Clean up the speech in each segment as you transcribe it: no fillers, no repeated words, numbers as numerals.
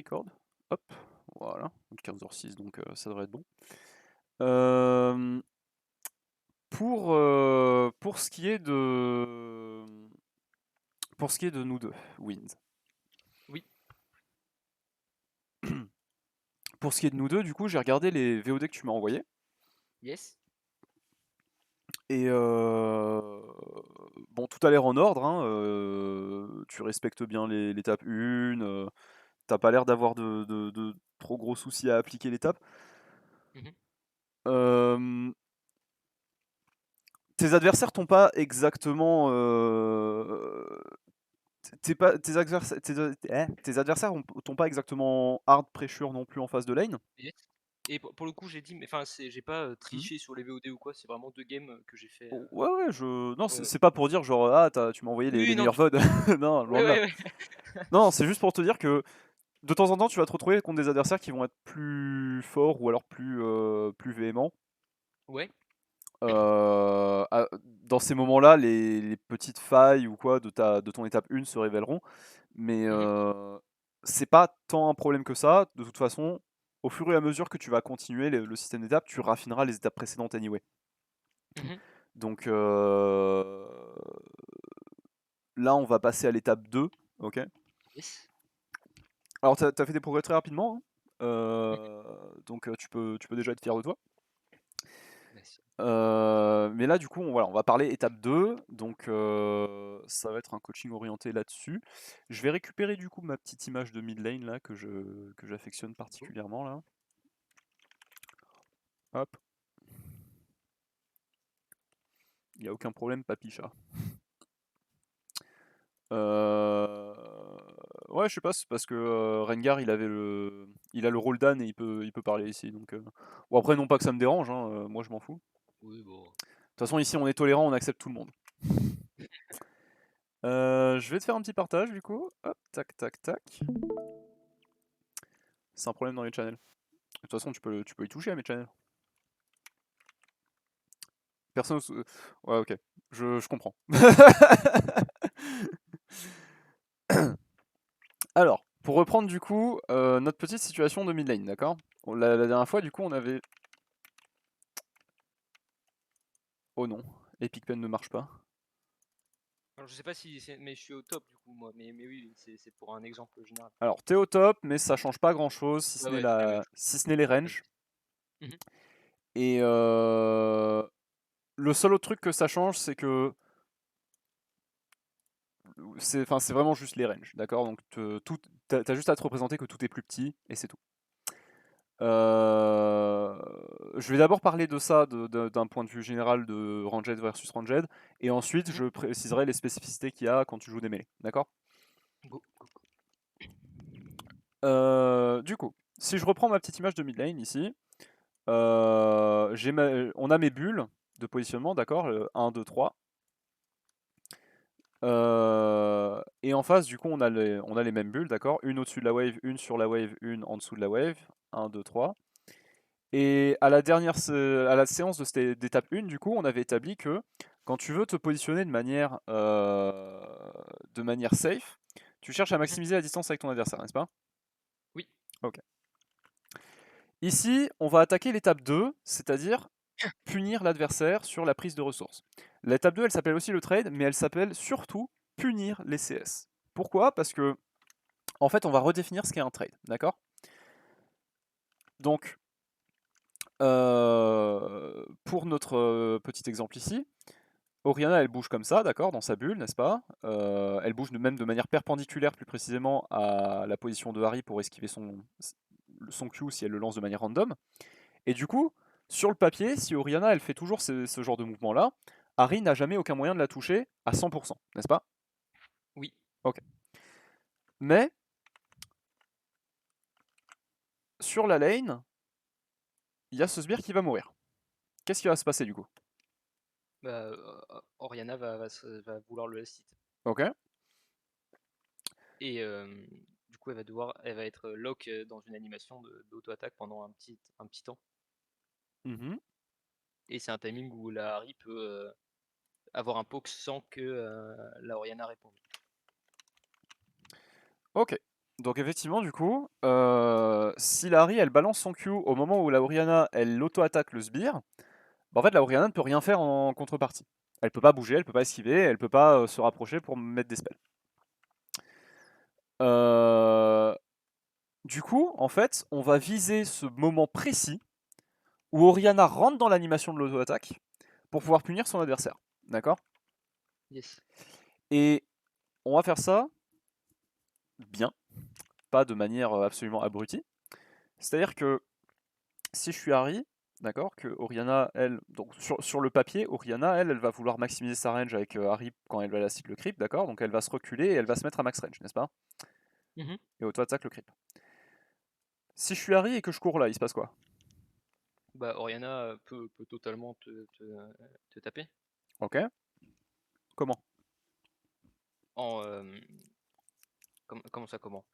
record. Hop, voilà, 15h06, donc ça devrait être bon. Euh, pour ce qui est de nous deux, Wind. Oui. Pour ce qui est de nous deux, du coup, j'ai regardé les VOD que tu m'as envoyés. Yes. Et bon, tout a l'air en ordre, hein, tu respectes bien l'étape 1, t'as pas l'air d'avoir de trop gros soucis à appliquer l'étape. Mhm. Euh, Tes adversaires t'ont pas exactement. Tes adversaires t'ont pas exactement hard pressure non plus en phase de lane. Yes. Et pour le coup, j'ai dit, mais enfin, j'ai pas Hmm. triché sur les VOD ou quoi, c'est vraiment 2 games que j'ai fait. Oh, ouais, ouais, non, Ouais, ouais. c'est pas pour dire genre, ah, tu m'as envoyé les Oui, non, meilleurs du tout. VOD. Non, loin Ouais, de là. ouais, ouais. Non, c'est juste pour te dire que de temps en temps, tu vas te retrouver contre des adversaires qui vont être plus forts ou alors plus véhéments. Ouais. Dans ces moments-là, les petites failles ou quoi de ton étape 1 se révéleront, mais Mhm. c'est pas tant un problème que ça. De toute façon, au fur et à mesure que tu vas continuer le système d'étapes, tu raffineras les étapes précédentes anyway. Mhm. Donc là, on va passer à l'étape 2. Ok. Yes. Alors, t'as fait des progrès très rapidement, hein. Mhm. Donc tu peux déjà être fier de toi. Merci. Mais là, du coup, voilà, on va parler étape 2, donc ça va être un coaching orienté là-dessus. Je vais récupérer du coup ma petite image de mid lane là que j'affectionne Go. particulièrement là. Hop, il n'y a aucun problème, papi-chat. Euh... Ouais, je sais pas, c'est parce que Rengar il a le rôle d'âne et il peut parler ici. Donc, bon, après, non pas que ça me dérange, hein, moi je m'en fous. De Oui, bon. toute façon, ici on est tolérant, on accepte tout le monde. Je vais te faire un petit partage du coup. Hop, tac, tac, tac. C'est un problème dans les channels. De toute façon, tu peux y toucher à mes channels. Personne. Ouais, ok. Je comprends. Alors, pour reprendre du coup notre petite situation de mid lane, d'accord. La dernière fois, du coup, on avait. Oh non, Epic Pen ne marche pas. Alors, je sais pas si mais je suis au top du coup, moi. Mais oui, c'est pour un exemple général. Alors, t'es au top, mais ça change pas grand chose Ouais, ouais, c'est la même chose. si ce n'est les Pas de ranges. souci. Mhm. Et le seul autre truc que ça change, c'est que c'est vraiment juste les ranges, d'accord. Donc, t'as juste à te représenter que tout est plus petit et c'est tout. Euh, je vais d'abord parler de ça d'un point de vue général de Ranged versus Ranged, et ensuite Mhm. je préciserai les spécificités qu'il y a quand tu joues des mêlées, d'accord. Go, go, go. Du coup, si je reprends ma petite image de mid lane ici, on a mes bulles de positionnement, d'accord, 1, 2, 3. Et en face, du coup, on a les mêmes bulles, d'accord, une au-dessus de la wave, une sur la wave, une en dessous de la wave, 1, 2, 3. Et à à la séance d'étape 1, du coup, on avait établi que quand tu veux te positionner de manière safe, tu cherches à Mhm. maximiser la distance avec ton adversaire, n'est-ce pas? Oui. Ok. Ici, on va attaquer l'étape 2, c'est-à-dire punir l'adversaire sur la prise de ressources. L'étape 2, elle s'appelle aussi le trade, mais elle s'appelle surtout punir les CS. Pourquoi? Parce que, en fait, on va redéfinir ce qu'est un trade, d'accord? Donc, pour notre petit exemple ici, Oriana, elle bouge comme ça, d'accord, dans sa bulle, n'est-ce pas? Elle bouge même de manière perpendiculaire, plus précisément, à la position de Harry pour esquiver son Q si elle le lance de manière random. Et du coup, sur le papier, si Oriana, elle fait toujours ce genre de mouvement-là, Harry n'a jamais aucun moyen de la toucher à 100%, n'est-ce pas? Oui. Ok. Mais, sur la lane, il y a ce sbire qui va mourir. Qu'est-ce qui va se passer du coup? Bah, Oriana va vouloir le last hit. Ok. Et du coup, elle va être lock dans une animation d'auto-attaque pendant un petit temps. Mhm. Et c'est un timing où la Harry peut avoir un poke sans que la Oriana réponde. Ok. Donc effectivement, du coup, si la Ahri elle balance son Q au moment où la Oriana elle auto-attaque le sbire, bah en fait la Oriana ne peut rien faire en contrepartie. Elle peut pas bouger, elle peut pas esquiver, elle peut pas se rapprocher pour mettre des spells. Euh, Du coup, en fait, on va viser ce moment précis où Oriana rentre dans l'animation de l'auto-attaque pour pouvoir punir son adversaire. D'accord? Yes. Et on va faire ça bien, pas de manière absolument abrutie. C'est-à-dire que si je suis Harry, d'accord, que Oriana, elle, donc sur le papier, Oriana, elle va vouloir maximiser sa range avec Harry quand elle va la le creep, d'accord, donc elle va se reculer et elle va se mettre à max range, n'est-ce pas? Mhm. Et auto-attaque le creep. Si je suis Harry et que je cours là, il se passe quoi? Bah, Oriana peut totalement te taper. Ok? Comment? En, comment ça, comment?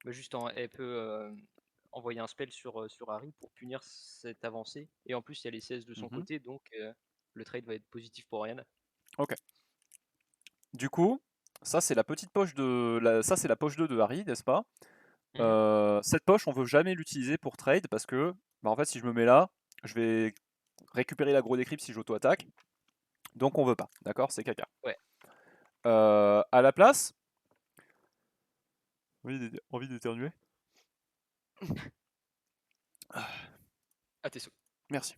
Bah, juste elle peut envoyer un spell sur Harry pour punir cette avancée. Et en plus, il y a les CS de son Mhm. côté, donc le trade va être positif pour Oriana. Ok. Du coup, ça c'est la petite poche de, ça c'est la poche 2 de Harry, n'est-ce pas? Mhm. Cette poche, on veut jamais l'utiliser pour trade parce que, bah, en fait, si je me mets là, je vais récupérer l'aggro des creeps si j'auto-attaque, donc on veut pas, d'accord? C'est caca. Ouais. À la place, oui, envie d'éternuer. Ah, t'es sous. Merci.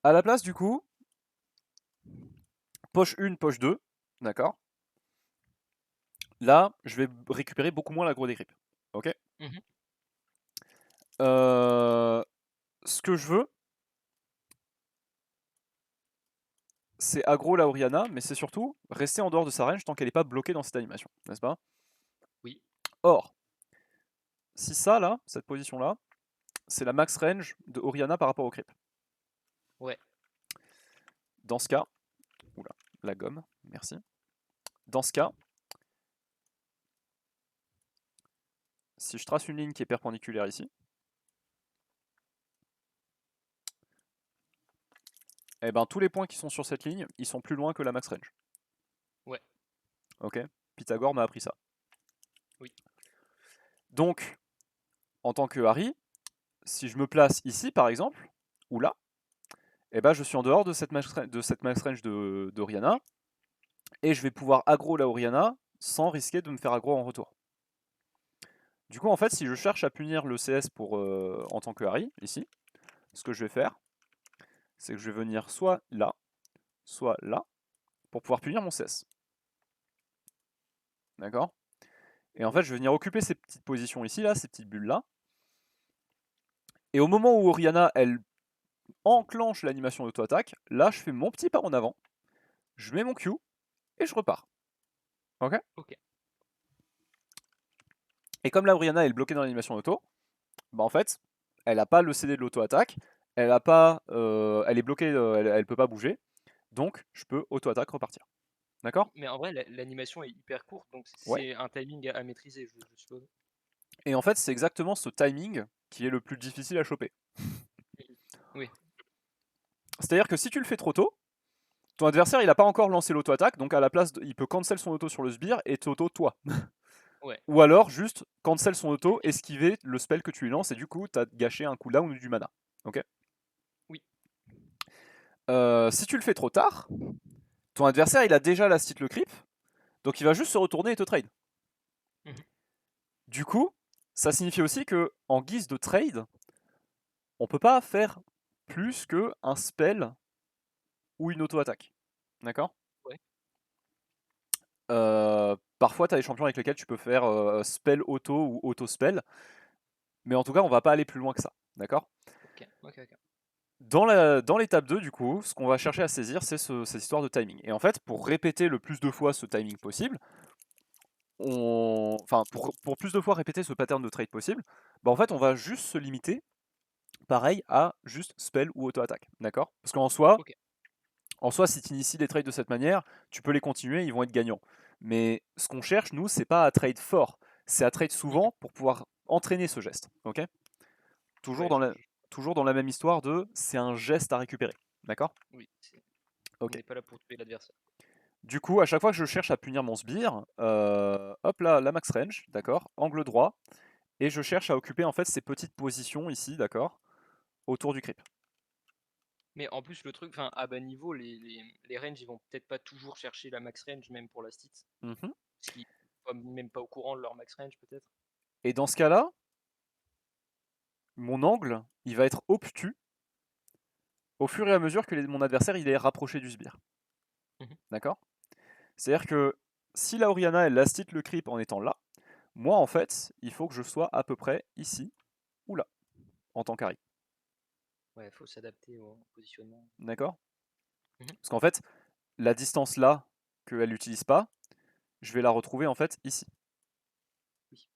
À la place, du coup, poche 1, poche 2, d'accord? Là, je vais récupérer beaucoup moins l'aggro des creeps. Ok? Mhm. Ce que je veux, c'est aggro la Oriana, mais c'est surtout rester en dehors de sa range tant qu'elle n'est pas bloquée dans cette animation, n'est-ce pas? Oui. Or, si ça, là, cette position-là, c'est la max range de Oriana par rapport au creep. Ouais. Dans ce cas, oula, la gomme, merci. Dans ce cas, si je trace une ligne qui est perpendiculaire ici, eh ben tous les points qui sont sur cette ligne, ils sont plus loin que la max range. Ouais. Ok? Pythagore m'a appris ça. Oui. Donc, en tant que Harry, si je me place ici par exemple, ou là, eh ben je suis en dehors de cette max range de Oriana, et je vais pouvoir aggro la Oriana sans risquer de me faire aggro en retour. Du coup, en fait, si je cherche à punir le CS pour, en tant que Harry, ici, ce que je vais faire, c'est que je vais venir soit là, pour pouvoir punir mon CS. D'accord? Et en fait, Oui. je vais venir occuper ces petites positions ici, là, ces petites bulles-là. Et au moment où Oriana, elle enclenche l'animation d'auto-attaque, là, je fais mon petit pas en avant, je mets mon Q, et je repars. Ok? Ok. Et comme la Oriana, elle est bloquée dans l'animation auto, bah en fait, elle n'a pas le CD de l'auto-attaque, elle a pas, elle est bloquée, elle peut pas bouger, donc je peux auto-attaque repartir. D'accord? Mais en vrai, l'animation est hyper courte, donc Ouais. c'est un timing à maîtriser, je suppose. Et en fait, c'est exactement ce timing qui est le plus difficile à choper. Mhm. Oui. C'est-à-dire que si tu le fais trop tôt, ton adversaire il a pas encore lancé l'auto-attaque, donc à la place, il peut cancel son auto sur le sbire et t'auto toi. Ouais. Ou alors juste cancel son auto, esquiver le spell que tu lui lances et du coup t'as gâché un cooldown ou du mana. Ok. Oui. Si tu le fais trop tard, ton adversaire il a déjà la le creep, donc il va juste se retourner et te trade. Mhm. Du coup, ça signifie aussi que en guise de trade, on peut pas faire plus que un spell ou une auto-attaque. D'accord? Ouais. Parfois, tu as des champions avec lesquels tu peux faire spell auto ou auto spell, mais en tout cas, on va pas aller plus loin que ça. D'accord? Ok. Ok. Ok. Dans l'étape 2, du coup, ce qu'on va chercher à saisir, c'est cette histoire de timing. Et en fait, pour répéter le plus de fois ce timing possible, enfin, pour plus de fois répéter ce pattern de trade possible, bah en fait, on va juste se limiter, pareil, à juste spell ou auto-attaque. D'accord? Parce qu'en soi, Ok. si tu inities les trades de cette manière, tu peux les continuer, ils vont être gagnants. Mais ce qu'on cherche, nous, c'est pas à trade fort, c'est à trade Mhm. souvent pour pouvoir entraîner ce geste. Ok? Toujours Ouais, dans la, toujours dans la même histoire de c'est un geste à récupérer. D'accord? oui. On Ok. n'est pas là pour tuer l'adversaire. Du coup, à chaque fois que je cherche à punir mon sbire, hop là, la max range, d'accord, angle droit, et je cherche à occuper en fait ces petites positions ici, d'accord, autour du creep. Mais en plus, le truc, enfin, à bas niveau, les ranges, ils vont peut-être pas toujours chercher la max range, même pour la stit. Mhm. Parce qu'ils sont même pas au courant de leur max range, peut-être. Et dans ce cas-là, mon angle, il va être obtus au fur et à mesure que mon adversaire il est rapproché du sbire. Mhm. D'accord? C'est-à-dire que si la Oriana elle last hit le creep en étant là, moi en fait, il faut que je sois à peu près ici ou là, en tant qu'Harry. Ouais, faut s'adapter au positionnement. D'accord? Mhm. Parce qu'en fait, la distance là qu'elle n'utilise pas, je vais la retrouver en fait ici. Oui.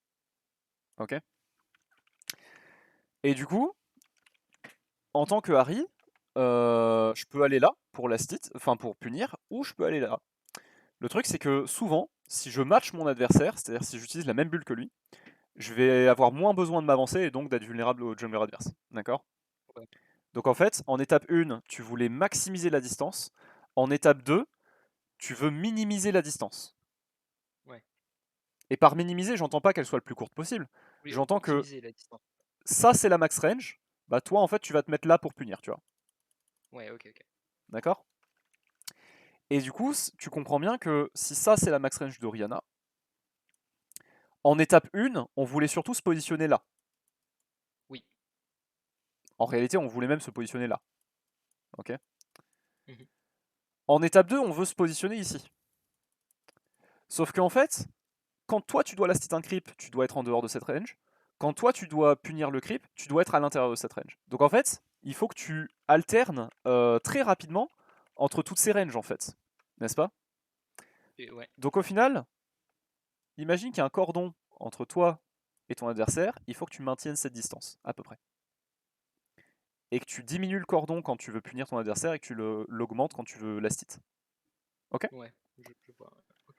Ok? Et du coup, en tant que Harry, je peux aller là pour last hit, enfin pour punir, ou je peux aller là. Le truc c'est que souvent, si je match mon adversaire, c'est-à-dire si j'utilise la même bulle que lui, je vais avoir moins besoin de m'avancer et donc d'être vulnérable au jungler adverse. D'accord? Ouais. Donc en fait, en étape 1, tu voulais maximiser la distance. En étape 2, tu veux minimiser la distance. Ouais. Et par minimiser, j'entends pas qu'elle soit le plus courte possible. Oui, J'entends que optimiser la distance. ça c'est la max range, bah toi en fait tu vas te mettre là pour punir, tu vois. Ouais, ok, ok. D'accord? Et du coup, tu comprends bien que si ça c'est la max range d'Oriana, en étape 1, on voulait surtout se positionner là. Oui. En réalité, on voulait même se positionner là. Ok? Mhm. En étape 2, on veut se positionner ici. Sauf qu'en fait, quand toi tu dois last hit un creep, tu dois être en dehors de cette range. Quand toi tu dois punir le creep, tu dois être à l'intérieur de cette range. Donc en fait, il faut que tu alternes très rapidement entre toutes ces ranges en fait. N'est-ce pas? Et ouais. Donc au final, imagine qu'il y a un cordon entre toi et ton adversaire, il faut que tu maintiennes cette distance, à peu près. Et que tu diminues le cordon quand tu veux punir ton adversaire et que tu l'augmentes quand tu veux last hit. Ok? Ouais, je vois. Ok.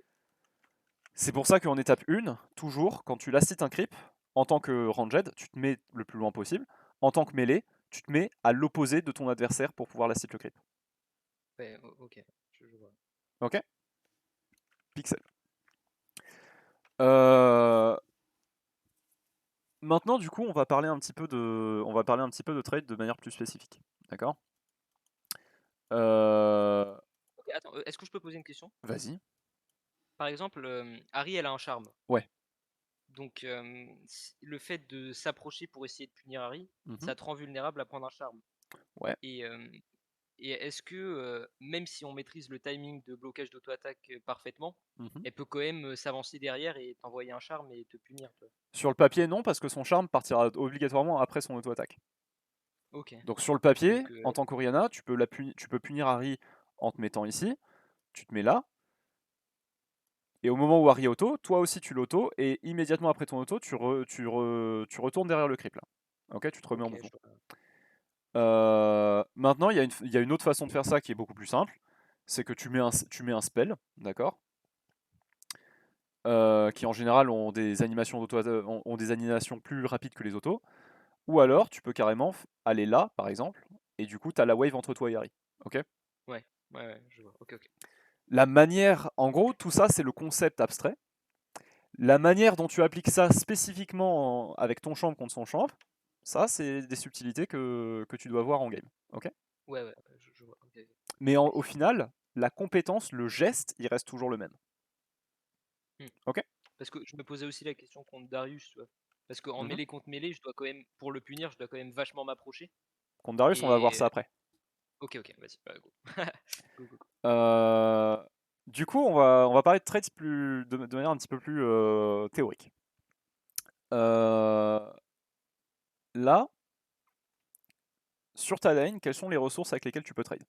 C'est pour ça qu'en étape 1, toujours, quand tu last hit un creep, en tant que ranged, tu te mets le plus loin possible. En tant que mêlée, tu te mets à l'opposé de ton adversaire pour pouvoir last hit le creep. Ouais, ok, je vois. Ok? Pixel. Euh, Maintenant, du coup, on va parler un petit peu de trade de manière plus spécifique. D'accord? Euh, Ok, attends, est-ce que je peux poser une question? Vas-y. Par exemple, Harry, elle a un charme. Ouais. Donc, le fait de s'approcher pour essayer de punir Harry, Mhm. ça te rend vulnérable à prendre un charme. Ouais. Et, et est-ce que, même si on maîtrise le timing de blocage d'auto-attaque parfaitement, Mhm. elle peut quand même s'avancer derrière et t'envoyer un charme et te punir, toi? Sur le papier, non, parce que son charme partira obligatoirement après son auto-attaque. Ok. Donc sur le papier, Donc, en tant qu'Oriana, tu peux punir Harry en te mettant ici, tu te mets là, et au moment où Harry auto, toi aussi tu l'auto, et immédiatement après ton auto, tu retournes derrière le creep là. Ok, tu te remets en ok, mouvement. je vois. Maintenant, il y a une autre façon de faire ça qui est beaucoup plus simple, c'est que tu mets un spell, d'accord, qui en général ont des animations ont des animations plus rapides que les autos, ou Mhm. alors tu peux carrément aller là, par exemple, et du coup tu as la wave entre toi et Harry. Ok? Ouais, ouais, ouais, je vois. Ok, ok. La manière, en gros, tout ça c'est le concept abstrait. La manière dont tu appliques ça spécifiquement avec ton champ contre son champ, ça c'est des subtilités que tu dois voir en game. Ok? Ouais, ouais, je vois. Ok, ok. Mais au Précis. final, la compétence, le geste, il reste toujours le même. Hmm. Ok? Parce que je me posais aussi la question contre Darius, tu vois. Parce qu'en Mhm. mêlée contre mêlée, je dois quand même, pour le punir, je dois quand même vachement m'approcher. Contre Darius, on va voir ça Et après. ok, ok, vas-y, bah, go. Go, go, go. Euh, Du coup, on va parler de trades de manière un petit peu plus théorique. Euh, Là, sur ta lane, quelles sont les ressources avec lesquelles tu peux trade?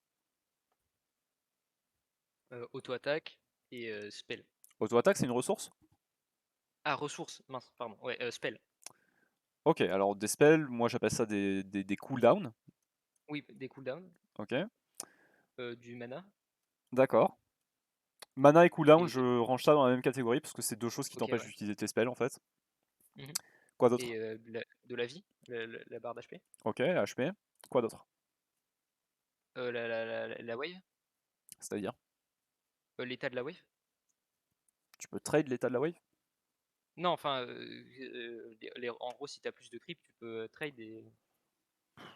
Auto-attaque et spell. Auto-attaque, c'est une ressource? Ah, ressources, mince, pardon. Ouais, spell. Ok, alors des spells, moi j'appelle ça des cooldowns. Oui, des cooldowns, Ok, du mana. d'accord. Mana et cooldown, Et je range ça dans la même catégorie parce que c'est deux choses qui ok, t'empêchent ouais. d'utiliser tes spells en fait. Mhm. Quoi d'autre? Et de la vie, la barre d'HP. Ok, HP. Quoi d'autre? La wave. C'est-à-dire? L'état de la wave? Tu peux trade l'état de la wave? Non, enfin, en gros, si t'as plus de creep, tu peux trade et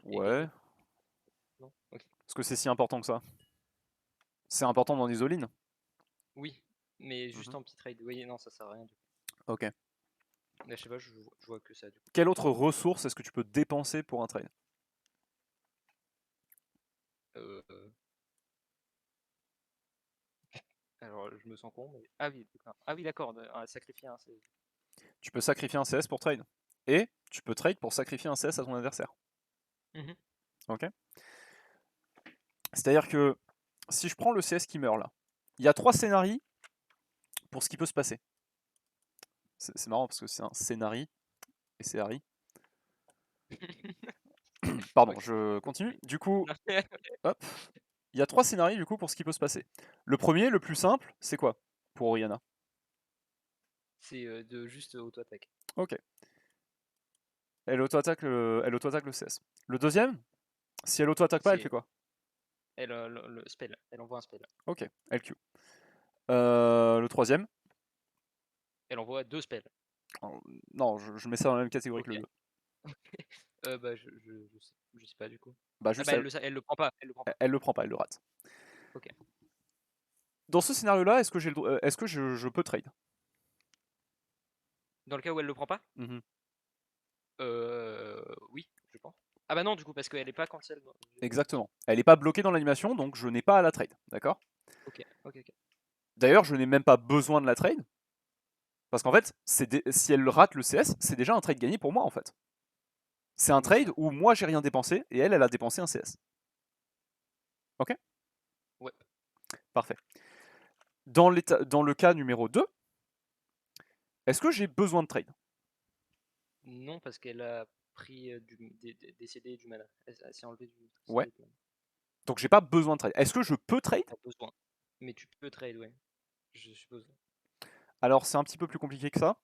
Ouais. gagner. Non? Ok. Est-ce que c'est si important que ça? C'est important dans les all-in? Oui, mais juste Mhm. en petit trade. Oui, non, ça sert à rien du coup. Ok. Mais je sais pas, je vois que ça du coup. Quelle autre ressource est-ce que tu peux dépenser pour un trade? Euh, alors, je me sens con, mais. Ah oui, d'accord. Ah oui, d'accord, sacrifier un. Tu peux sacrifier un CS pour trade. Et tu peux trade pour sacrifier un CS à ton adversaire. Mhm. Ok. C'est-à-dire que si je prends le CS qui meurt là, il y a 3 scénarios pour ce qui peut se passer. C'est marrant parce que c'est un scénario et c'est Harry. Pardon, Ok. je continue. Du coup, Non, hop, il y a 3 scénarios du coup pour ce qui peut se passer. Le premier, le plus simple, c'est quoi pour Oriana? c'est de juste auto-attaque. Ok. Elle auto-attaque le CS. Le deuxième, si elle auto-attaque pas, elle fait C'est quoi? le spell. Elle envoie un spell. Ok, elle Q. Le troisième, Elle envoie 2 spells. non, je mets ça dans la même catégorie que Ok. le 2. Bah, je sais pas du coup. Bah Ah juste, bah, elle le prend pas. Elle le prend pas. elle le prend pas, elle le rate. Ok. Dans ce scénario-là, est-ce que, est-ce que je peux trade? Dans le cas où elle le prend pas? Mhm. Oui, je pense. Ah bah non, du coup, parce qu'elle est pas cancel dans l'animation. Exactement. Elle n'est pas bloquée dans l'animation, donc je n'ai pas à la trade. D'accord? Ok, ok, ok. D'ailleurs, je n'ai même pas besoin de la trade. Parce qu'en fait, si elle rate le CS, c'est déjà un trade gagné pour moi en fait. C'est un Oui, c'est trade vrai. où moi j'ai rien dépensé et elle a dépensé un CS. Ok? Ouais. Parfait. Dans le cas numéro 2, est-ce que j'ai besoin de trade? Non, parce qu'elle a pris des CD et du mana. Elle s'est enlevée du Ouais. CD et du mana. Donc j'ai pas besoin de trade. Est-ce que je peux trade? T'as besoin. Mais tu peux trade, ouais. Je suppose. Alors c'est un petit peu plus compliqué que ça.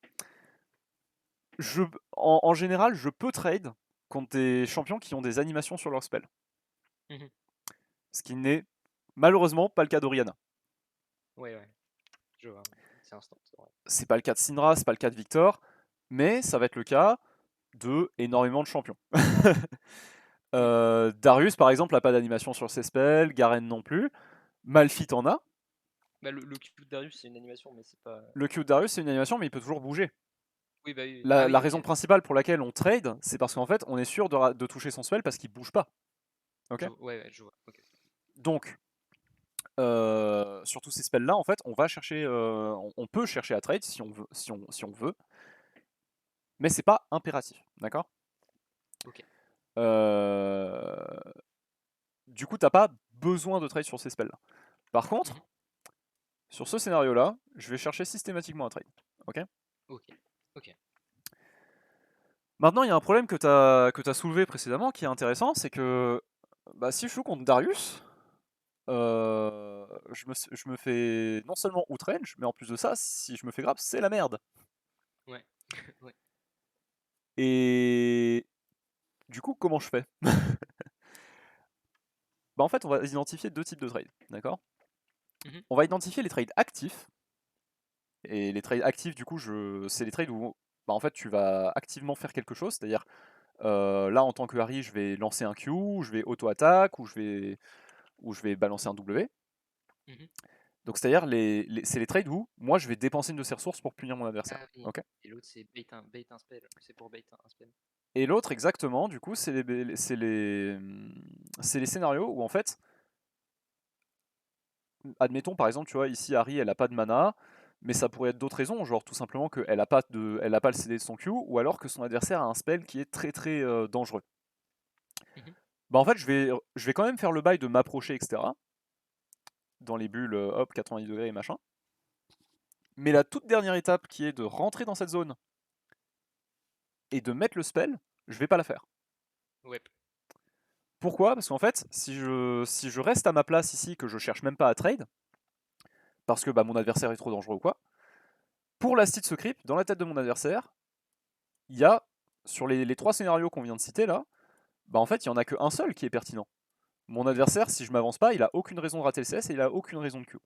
En général, je peux trade contre des champions qui ont des animations sur leur spell. Mhm. Ce qui n'est malheureusement pas le cas d'Oriana. Ouais, ouais. Je vois. C'est instant. Ouais. C'est pas le cas de Syndra, c'est pas le cas de Victor, mais ça va être le cas de énormément de champions. Oui. Darius par exemple a pas d'animation sur ses spells, Garen non plus, Malphite en a. Bah, le Q de Darius, c'est une animation, mais c'est pas. Le Q de Darius c'est une animation mais il peut toujours bouger. Oui, bah oui. Ah La oui, raison ok. principale pour laquelle on trade, c'est parce qu'en fait on est sûr de toucher son spell parce qu'il bouge pas. Ok. Ouais, ouais, je vois. Ok. Donc sur tous ces spells là en fait on va chercher, on peut chercher à trade si on veut, si on veut, mais c'est pas impératif, d'accord. Ok. Euh, Du coup, t'as pas besoin de trade sur ces spells-là. Par Mhm. contre, sur ce scénario-là, je vais chercher systématiquement un trade. Ok. Ok. Ok. Maintenant, il y a un problème que tu as soulevé précédemment qui est intéressant, c'est que bah, si je joue contre Darius, je me fais non seulement outrange, mais en plus de ça, si je me fais grab, c'est la merde. Ouais. Ouais. Et du coup, comment je fais? Bah en fait, on va identifier deux types de trades, d'accord? Mhm. On va identifier les trades actifs. Et les trades actifs, du coup, c'est les trades où bah, en fait, tu vas activement faire quelque chose, c'est-à-dire là, en tant que Harry, je vais lancer un Q, je vais auto-attaque, ou je vais balancer un W. Mhm. Donc c'est-à-dire, c'est les trades où moi, je vais dépenser une de ces ressources pour punir mon adversaire. Ah oui. Ok. Et l'autre, c'est bait un spell. C'est pour bait un spell. Et l'autre, exactement, du coup, c'est les scénarios où en fait, admettons par exemple, tu vois, ici Harry, elle a pas de mana, mais ça pourrait être d'autres raisons, genre tout simplement qu'elle elle a pas le CD de son Q, ou alors que son adversaire a un spell qui est très très dangereux. Mhm. Bah en fait, je vais quand même faire le bail de m'approcher, etc. Dans les bulles, hop, 90 degrés et machin. Mais la toute dernière étape qui est de rentrer dans cette zone et de mettre le spell, je vais pas la faire. Ouais. Pourquoi? Parce qu'en fait, si je reste à ma place ici, que je cherche même pas à trade, parce que bah, mon adversaire est trop dangereux ou quoi, pour la de ce creep, dans la tête de mon adversaire, il y a, sur les trois scénarios qu'on vient de citer là, bah en fait, il y en a qu'un seul qui est pertinent. Mon Mhm. adversaire, si je m'avance pas, il a aucune raison de rater le CS et il a aucune raison de Q.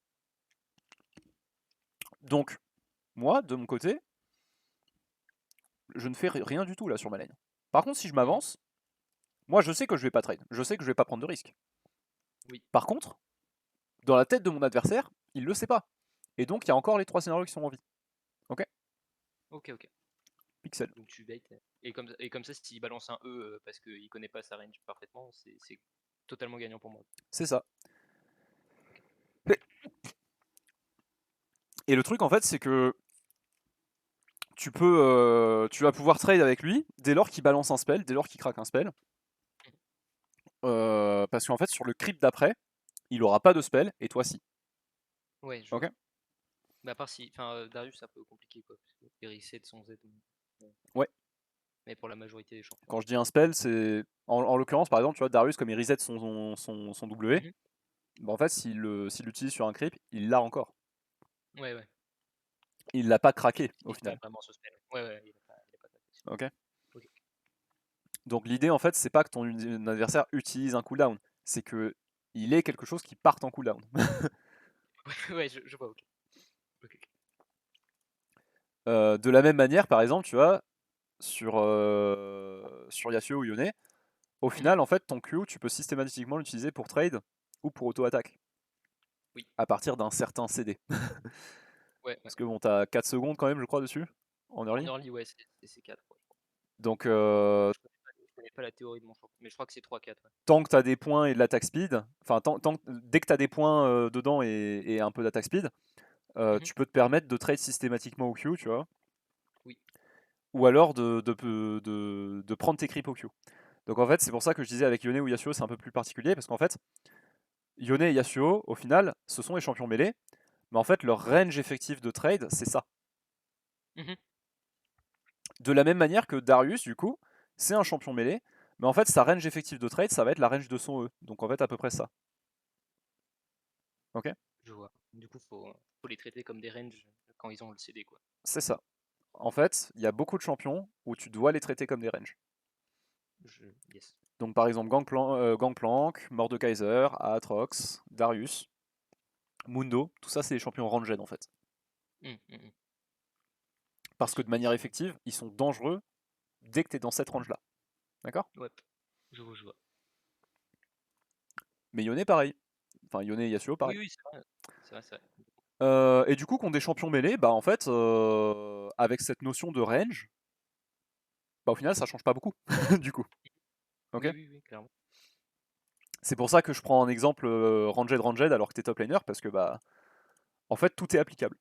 Donc, moi, de mon côté, je ne fais rien du tout là sur ma lane. Par contre, si je Mhm. m'avance, moi je sais que je vais pas trade, je sais que je vais pas prendre de risque. Oui. Par contre, dans la tête de mon adversaire, il le sait pas. Et donc, il y a encore les 3 scénarios qui sont en vie. Ok. Ok, ok. Pixel. Donc tu bait. Et comme ça, s'il balance un E parce qu'il connaît pas sa range parfaitement, c'est totalement gagnant pour moi. C'est ça. Et le truc en fait, c'est que tu vas pouvoir trade avec lui dès lors qu'il balance un spell, dès lors qu'il craque un spell. Parce qu'en fait, sur le creep d'après, il aura pas de spell et toi si. Ouais, je Ok. vois. Mais à part si. Enfin, Darius, c'est un peu compliqué quoi. Parce qu'il reset de son Z. Ouais. Ouais. Mais pour la majorité des champions. Quand je dis un spell, c'est en l'occurrence, par exemple, tu vois, Darius, comme il reset son W, Mhm. bah en fait, s'il l'utilise sur un creep, il l'a encore. Ouais, ouais. Il l'a pas Il craqué au n'utilise pas final. vraiment ce spell. Ouais, ouais, il a pas tapé. Ok. Ok. Donc l'idée en fait, c'est pas que ton adversaire utilise un cooldown, c'est que il ait quelque chose qui parte en cooldown. Ouais, je vois, ok. Ok, ok. De la même manière, par exemple, tu vois, sur Yasuo ou Yone, au Mhm. final, en fait, ton Q, tu peux systématiquement l'utiliser pour trade ou pour auto-attaque, Oui. à partir d'un certain CD. Ouais, ouais. Parce que bon, t'as 4 secondes quand même, je crois, dessus, en En early. early, ouais, c'est 4. Ouais, je crois. Donc, Je connais pas la théorie de mon champion, mais je crois que c'est 3-4. Ouais. tant que t'as des points et de l'attaque speed, enfin, dès que t'as des points dedans et un peu d'attaque speed, Mhm. tu peux te permettre de trade systématiquement au Q, tu vois. Oui. Ou alors de prendre tes creeps au Q. Donc en fait, c'est pour ça que je disais avec Yone ou Yasuo, c'est un peu plus particulier, parce qu'en fait, Yone et Yasuo, au final, ce sont les champions mêlés, mais en fait, leur range effectif de trade, c'est ça. Mhm. De la même manière que Darius, du coup, c'est un champion mêlé, mais en fait, sa range effective de trade, ça va être la range de son E. Donc en fait, à peu près ça. Ok. Je vois. Du coup, faut les traiter comme des ranges quand ils ont le CD, quoi. C'est ça. En fait, il y a beaucoup de champions où tu dois les traiter comme des ranges. Yes. Donc par exemple, Gangplank, Mordekaiser, Aatrox, Darius, Mundo, tout ça, c'est des champions ranged en fait. Mm. Parce que de manière effective, ils sont dangereux dès que tu es dans cette range-là. D'accord. Ouais, je vois. Mais Yone, pareil. Enfin, Yone et Yasuo, pareil. Oui, oui, c'est vrai. C'est vrai, c'est vrai. Et du coup, contre des champions mêlés, bah en fait, avec cette notion de range, bah au final, ça change pas beaucoup, du coup. Ok. Oui, oui, oui, clairement. C'est pour ça que je prends un exemple ranged alors que t'es top laner, parce que bah, en fait, tout est applicable.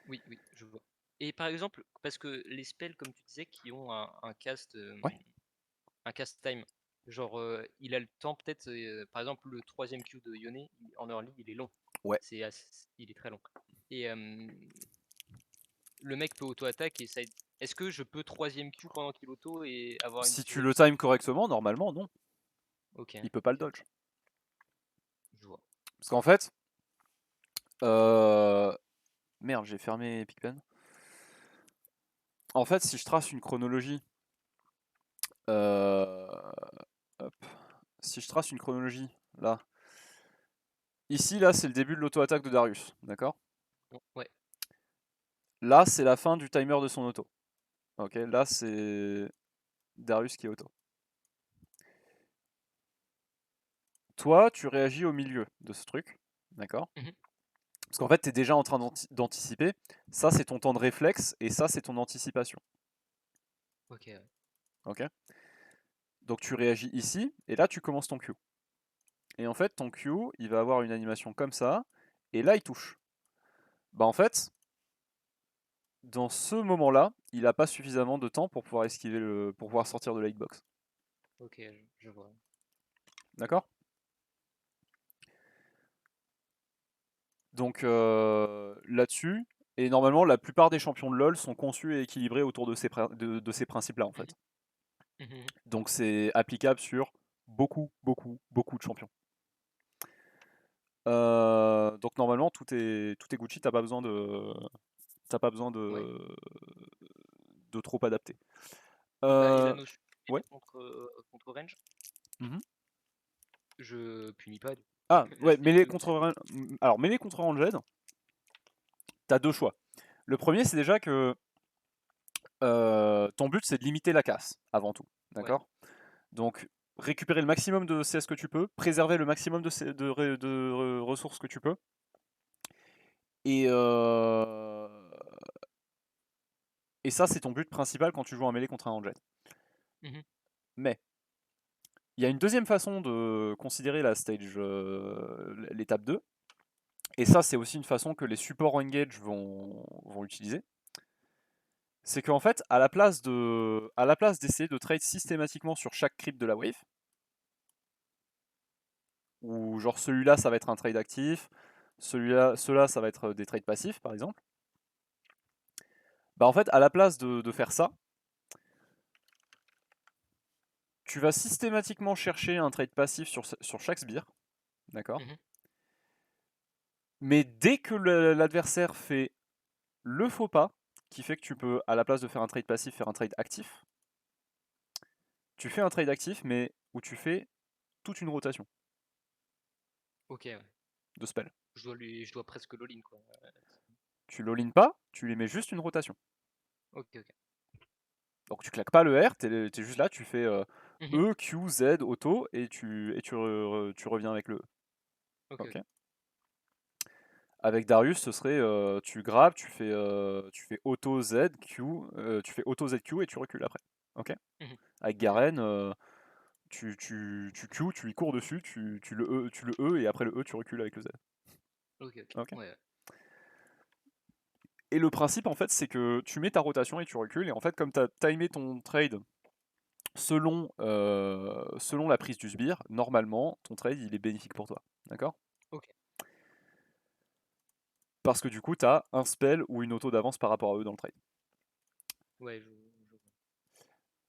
Oui, oui, je vois. Et par exemple, parce que les spells, comme tu disais, qui ont Ouais. un cast time, genre il a le temps peut-être, par exemple le troisième Q de Yone en early, il est long. Ouais. Il est très long. Et le mec peut auto-attaque et ça. Est-ce que je peux troisième Q pendant qu'il auto et avoir une Si tu durée le de. times correctement, normalement, non. Ok, Il peut pas le ok, dodge. ok. Je vois. Parce qu'en fait, euh, merde, j'ai fermé Picpen. En fait, si je trace une chronologie, euh, hop. Si je trace une chronologie, là, ici, là, c'est le début de l'auto-attaque de Darius, d'accord. Ouais. Là, c'est la fin du timer de son auto. Ok, là, c'est Darius qui est auto. Toi, tu réagis au milieu de ce truc, d'accord. Mhm. Parce qu'en fait, tu es déjà en train d'anticiper. Ça, c'est ton temps de réflexe, et ça, c'est ton anticipation. Ok, ouais. Ok. Donc tu réagis ici, et là, tu commences ton Q. Et en fait, ton Q, il va avoir une animation comme ça, et là, il touche. Bah en fait, dans ce moment-là, il n'a pas suffisamment de temps pour pouvoir esquiver pour pouvoir sortir de la hitbox. Ok, je vois. D'accord. Donc là-dessus, et normalement, la plupart des champions de LoL sont conçus et équilibrés autour de ces principes-là, en Mhm. fait. Mhm. Donc c'est applicable sur beaucoup, beaucoup, beaucoup de champions. Donc normalement, tout est Gucci, t'as pas besoin Ouais. de trop adapter. Et la Euh, notion de ouais. mêlée contre range, Mhm. je punis pas. Ah, Là, ouais, c'était plutôt. Alors mêlée contre ranged, T'as deux choix. Le premier, c'est déjà que ton but, c'est de limiter la casse, avant tout. Ouais. D'accord? Donc, récupérer le maximum de CS que tu peux, préserver le maximum ressources que tu peux. Et, et ça, c'est ton but principal quand tu joues en mêlée contre un Angel. Mhm. Mais, il y a une deuxième façon de considérer la stage, l'étape 2. Et ça, c'est aussi une façon que les supports engage vont utiliser. C'est qu'en fait, à la place d'essayer de trade systématiquement sur chaque creep de la wave, ou genre celui-là ça va être un trade actif, ceux-là ça va être des trades passifs par exemple, bah en fait à la place de faire ça, tu vas systématiquement chercher un trade passif sur chaque sbire, d'accord? Mhm. Mais dès que l'adversaire fait le faux pas, qui fait que tu peux, à la place de faire un trade passif, faire un trade actif, tu fais un trade actif mais où tu fais toute une rotation Ok, ouais. de spells. Je dois presque l'all-in, quoi. Tu l'all-in pas, tu lui mets juste une rotation. Ok, ok. Donc tu claques pas le R, t'es juste là, tu fais Mhm. E, Q, Z, auto, et tu reviens avec le E. Ok, Ok. ok. Avec Darius, ce serait tu grabbes, tu fais auto Z, Q, tu fais auto Z, Q et tu recules après. Ok. Mhm. Avec Ok, ok. Garen, tu Q, tu lui cours dessus, tu le E et après le E tu recules avec le Z. Ok, ok. Ok. Ouais, ouais. Et le principe en fait c'est que tu mets ta rotation et tu recules et en fait comme tu as timé ton trade selon la prise du sbire, normalement, ton trade il est bénéfique pour toi. D'accord? Ok. Parce que du coup, tu as un spell ou une auto d'avance par rapport à eux dans le trade. Ouais,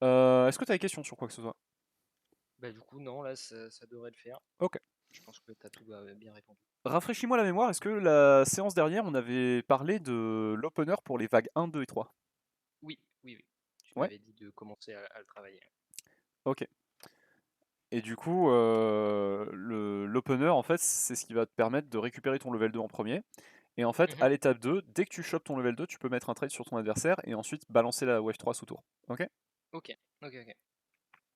Est-ce que tu as des questions sur quoi que ce soit? bah, du coup, non, là, ça devrait le faire. Ok. Je pense que t'as tout bien répondu. Rafraîchis-moi la mémoire, est-ce que la séance dernière, on avait parlé de l'opener pour les vagues 1, 2 et 3? Oui, oui, oui. Tu Ouais? m'avais dit de commencer à le travailler. Ok. Et du coup, l'opener, en fait, c'est ce qui va te permettre de récupérer ton level 2 en premier. Et en fait, Mhm. à l'étape 2, dès que tu chopes ton level 2, tu peux mettre un trade sur ton adversaire et ensuite balancer la wave 3 sous tour. Ok? Ok, ok, ok.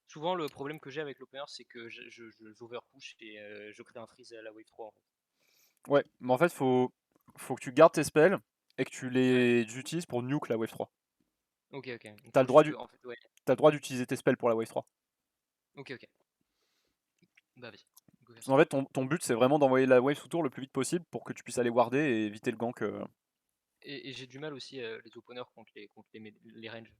Souvent, le problème que j'ai avec l'opener, c'est que j'overpush et je crée un freeze à la wave 3 en fait. Ouais, mais en fait, faut que tu gardes tes spells et que tu Ouais, les utilises pour nuke la wave 3. ok, ok. Il T'as faut le droit juste que, du, en fait, ouais. t'as le droit d'utiliser tes spells pour la wave 3. Ok, ok. Bah, vas-y, on peut faire En ça. fait, ton but, c'est vraiment d'envoyer la wave sous tour le plus vite possible pour que tu puisses aller warder et éviter le gank. Et j'ai du mal aussi les openers contre les ranges.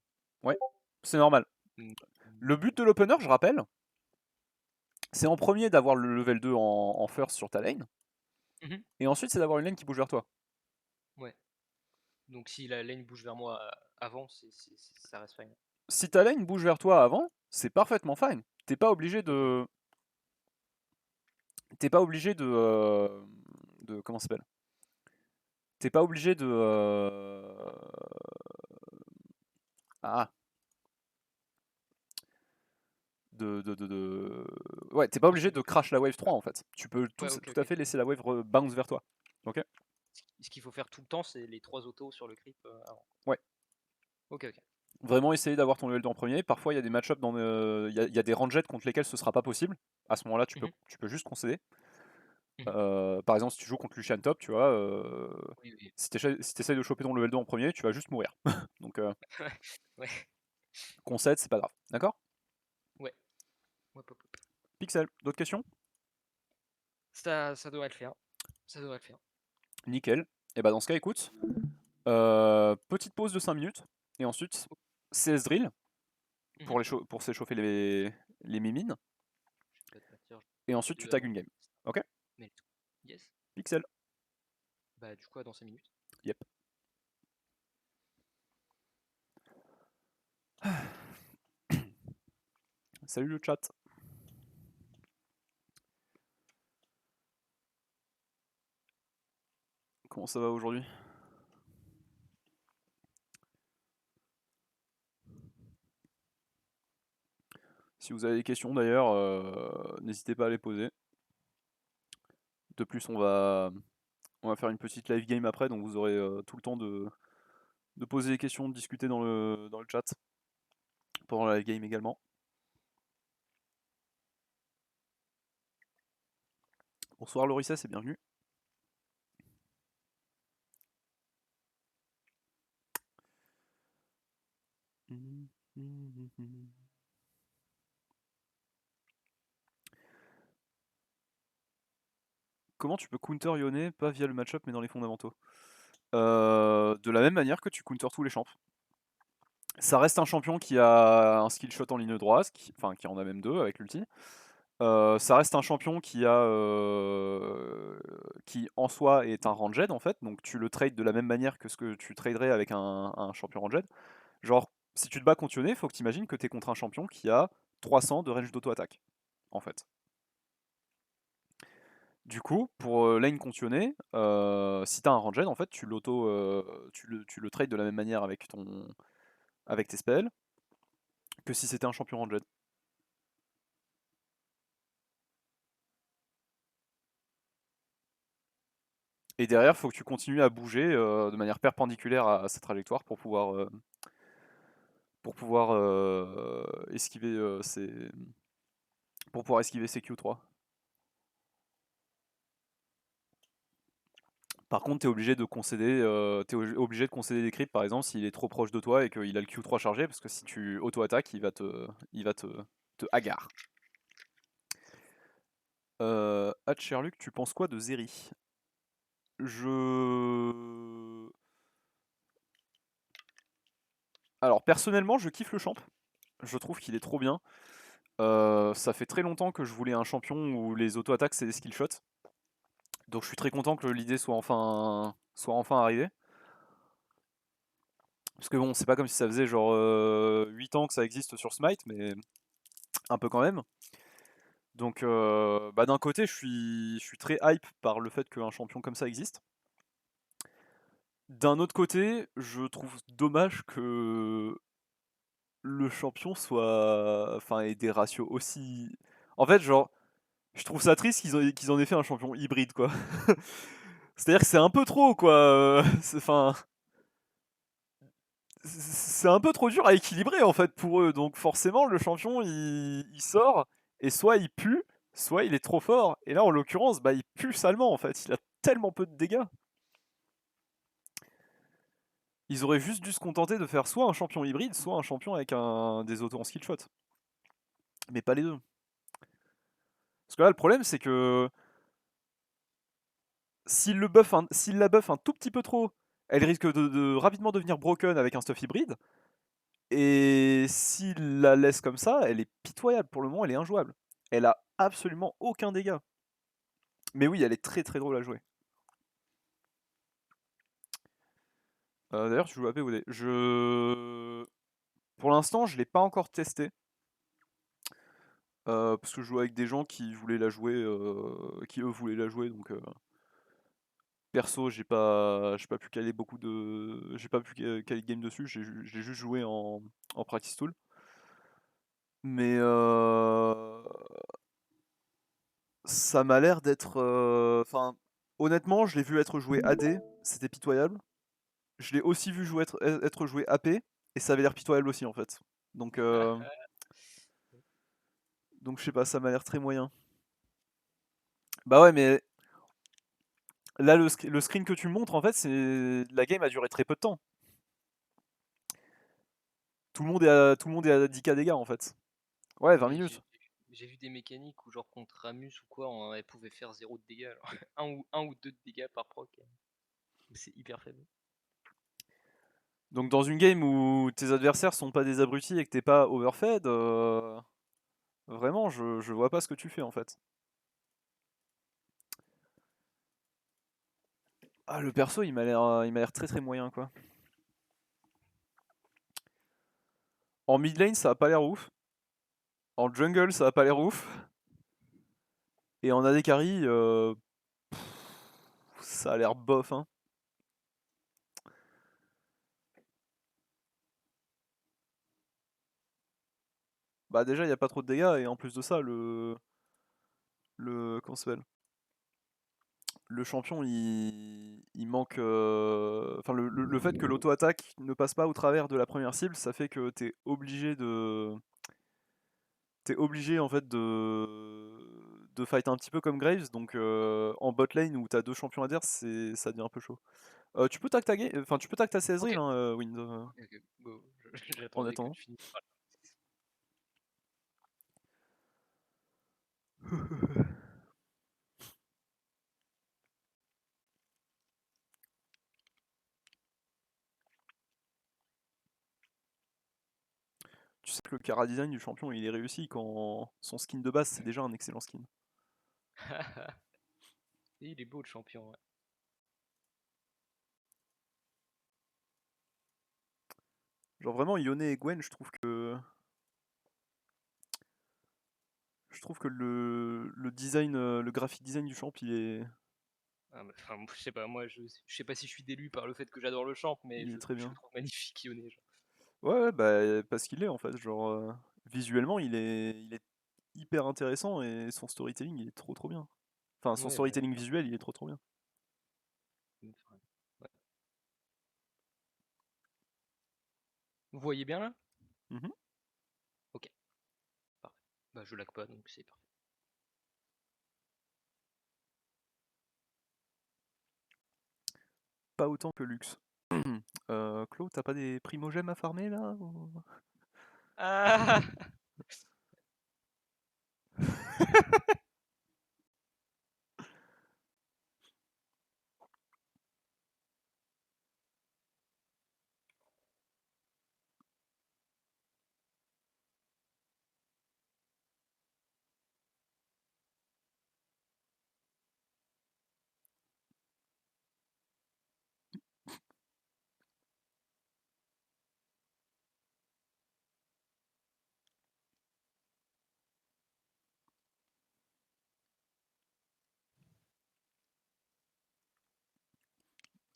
Ouais, c'est normal. Mm. Le but de l'opener, je rappelle, c'est en premier d'avoir le level 2 en first sur ta lane, Mhm. et ensuite c'est d'avoir une lane qui bouge vers toi. Ouais. Donc si la lane bouge vers moi avant, ça reste fine. Si ta lane bouge vers toi avant, c'est parfaitement fine. T'es pas obligé Ok. de... T'es pas obligé de... Comment ça s'appelle? T'es pas obligé de... Ah, ouais, t'es De pas obligé forcer de le crash la wave Ouais, 3 en fait. Tu peux ouais, ok, tout à ok. fait laisser la wave bounce vers toi. Ok? Ce qu'il faut faire tout le temps, c'est les 3 autos sur le creep avant. Ouais. Ok, ok. Vraiment essayer d'avoir ton level 2 en premier. Parfois il y a des match-ups il y a des ranged contre lesquels ce sera pas possible. À ce moment-là, Mhm. tu peux juste concéder. Mhm. Par exemple, si tu joues contre Lucian top, tu vois, Oui, oui. si t'essayes de choper ton level 2 en premier, tu vas juste mourir. Donc Ouais, concède, c'est pas grave. D'accord? ouais. Hop, hop, hop. Pixel, d'autres questions? Ça devrait le faire. Ça devrait le faire. Nickel. Et bah dans ce cas, écoute, petite pause de 5 minutes, et ensuite CS Drill Mhm. pour s'échauffer les mimines, Je vais pas te mentir, et je ensuite tu deux tags avant. une game. Ok? Mais let's go. Yes. Pixel. Bah, du coup, dans 5 minutes. Yep. Salut le chat. Comment ça va aujourd'hui? Si vous avez des questions d'ailleurs, n'hésitez pas à les poser. De plus, On va faire une petite live game après, donc vous aurez tout le temps de poser des questions, de discuter dans le chat pendant la live game également. Bonsoir Lorissa, et bienvenue. Comment tu peux counter Yone, pas via le match-up mais dans les fondamentaux? De la même manière que tu counter tous les champs. Ça reste un champion qui a un skill shot en ligne droite, enfin qui en a même deux avec l'ulti. Ça reste un champion qui en soi est un ranged en fait, donc tu le trades de la même manière que ce que tu traderais avec un champion ranged. Genre, si tu te bats contre Yone, faut que tu imagines que tu es contre un champion qui a 300 de range d'auto-attaque, en fait. Du coup, pour lane contre Yone, si t'as un ranged, en fait, tu le trades de la même manière avec tes spells que si c'était un champion ranged. Et derrière, faut que tu continues à bouger de manière perpendiculaire à cette trajectoire pour pouvoir esquiver ses Q3. Par contre, obligé de concéder des creeps par exemple s'il est trop proche de toi et qu'il a le Q3 chargé, parce que si tu auto-attaques, il va te hagar. Sherluck, tu penses quoi de Zeri? Je... Alors personnellement, je kiffe le champ. Je trouve qu'il est trop bien. Ça fait très longtemps que je voulais un champion où les auto-attaques c'est des skill shots. Donc je suis très content que l'idée soit enfin arrivée. Parce que bon, c'est pas comme si ça faisait genre 8 ans que ça existe sur Smite, mais un peu quand même. Donc bah, d'un côté, je suis très hype par le fait qu'un champion comme ça existe. D'un autre côté, je trouve dommage que le champion ait des ratios aussi. En fait, genre, je trouve ça triste qu'ils en aient fait un champion hybride, quoi. C'est-à-dire que c'est un peu trop, quoi. C'est un peu trop dur à équilibrer, en fait, pour eux. Donc forcément, le champion, il sort, et soit il pue, soit il est trop fort. Et là, en l'occurrence, bah, il pue salement, en fait. Il a tellement peu de dégâts. Ils auraient juste dû se contenter de faire soit un champion hybride, soit un champion avec des autos en skill shot. Mais pas les deux. Parce que là, le problème, c'est que s'il la buff un tout petit peu trop, elle risque de rapidement devenir broken avec un stuff hybride. Et s'il la laisse comme ça, elle est pitoyable. Pour le moment, elle est injouable. Elle a absolument aucun dégât. Mais oui, elle est très très drôle à jouer. D'ailleurs, tu joues à POD. Pour l'instant, je l'ai pas encore testé. Parce que je joue avec des gens qui voulaient la jouer, qui eux voulaient la jouer, donc perso j'ai pas pu caler j'ai pas pu caler de game dessus, j'ai juste joué en practice tool. Mais ça m'a l'air d'être, enfin honnêtement je l'ai vu être joué AD, c'était pitoyable. Je l'ai aussi vu être joué AP et ça avait l'air pitoyable aussi en fait. Donc donc je sais pas, ça m'a l'air très moyen. Bah ouais, mais là, le screen que tu me montres, en fait, la game a duré très peu de temps. Tout le monde est à 10k dégâts, en fait. Ouais, 20 Mais minutes. j'ai vu des mécaniques où, genre, contre Ramus ou quoi, elle pouvait faire 0 de dégâts. Alors. un ou 2 de dégâts par proc. C'est hyper faible. Donc dans une game où tes adversaires sont pas des abrutis et que t'es pas overfed, vraiment, je vois pas ce que tu fais, en fait. Ah, le perso, il m'a l'air très très moyen, quoi. En mid lane, ça a pas l'air ouf. En jungle, ça a pas l'air ouf. Et en AD carry, ça a l'air bof, hein. Bah déjà, il y a pas trop de dégâts, et en plus de ça, comment ça s'appelle? le champion il manque. Enfin, le fait que l'auto-attaque ne passe pas au travers de la première cible, ça fait que t'es obligé de. T'es obligé en fait de fight un petit peu comme Graves, donc en bot lane où t'as deux champions adverses, ça devient un peu chaud. Tu peux tag taguer, enfin tu peux tag ta Ok, Ezreal, hein, Wind, ok, ok. Bon, en j'attendais que attendant. tu finisses. Tu sais que le Chara design du champion il est réussi quand son skin de base c'est déjà un excellent skin. Et il est beau le champion. Ouais. Genre vraiment Yone et Gwen, je trouve que le design, le graphic design du champ Ah, mais, enfin, je sais pas, moi je sais pas si je suis délu par le fait que j'adore le champ, mais il est très je bien. le trouve magnifique, Yone. Genre. Ouais, ouais, bah parce qu'il est en fait, genre visuellement il est hyper intéressant et son storytelling il est trop trop bien. Enfin son Ouais, ouais, storytelling visuel il est trop trop bien. enfin, ouais. Vous voyez bien là? Mhm. Ok, parfait. Bah je lag pas donc c'est parfait. Pas autant que Lux. Claude, t'as pas des primogèmes à farmer là Ah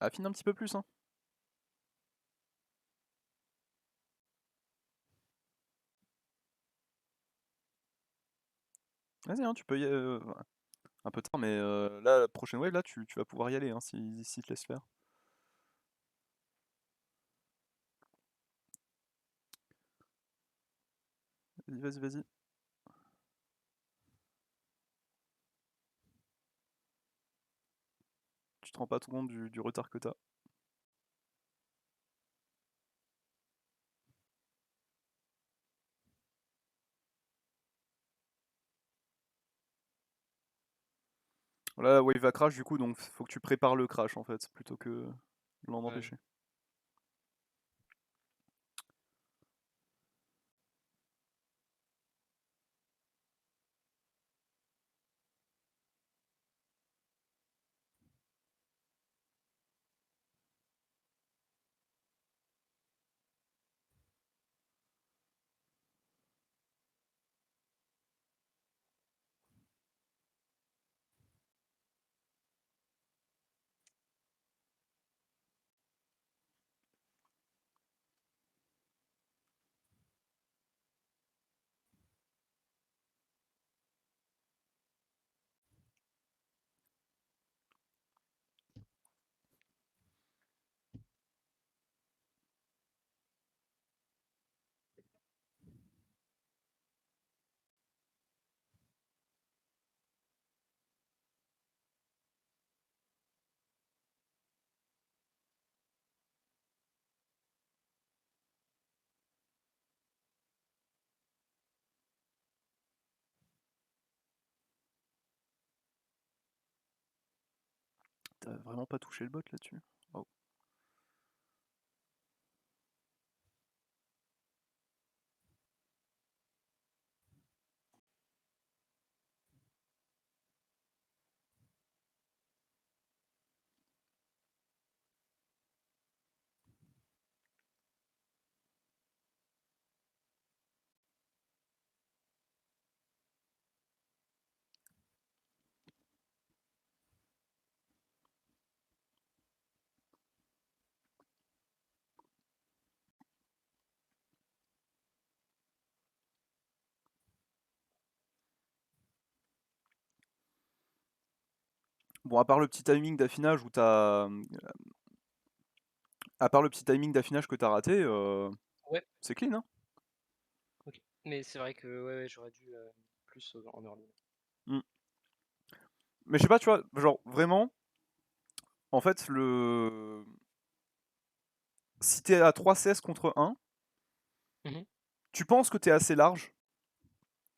Affine un petit peu plus, hein. Vas-y, hein, tu peux un peu tard, mais là, la prochaine wave, là, tu vas pouvoir y aller, hein, si te laisse faire. Vas-y, vas-y, vas-y. Tu te rends pas compte du retard que t'as. Là, la wave va crash, du coup, donc faut que tu prépares le crash, en fait, plutôt que l'en ouais. empêcher. T'as vraiment pas touché le bot là-dessus. Oh. Bon, à part le petit timing d'affinage où t'as. À part le petit timing d'affinage que t'as raté, Ouais, c'est clean, hein. ok. Mais c'est vrai que ouais, j'aurais dû plus en early. Mm. Mais je sais pas, tu vois, genre vraiment, en fait, si t'es à 3 CS contre 1, Mhm. tu penses que t'es assez large,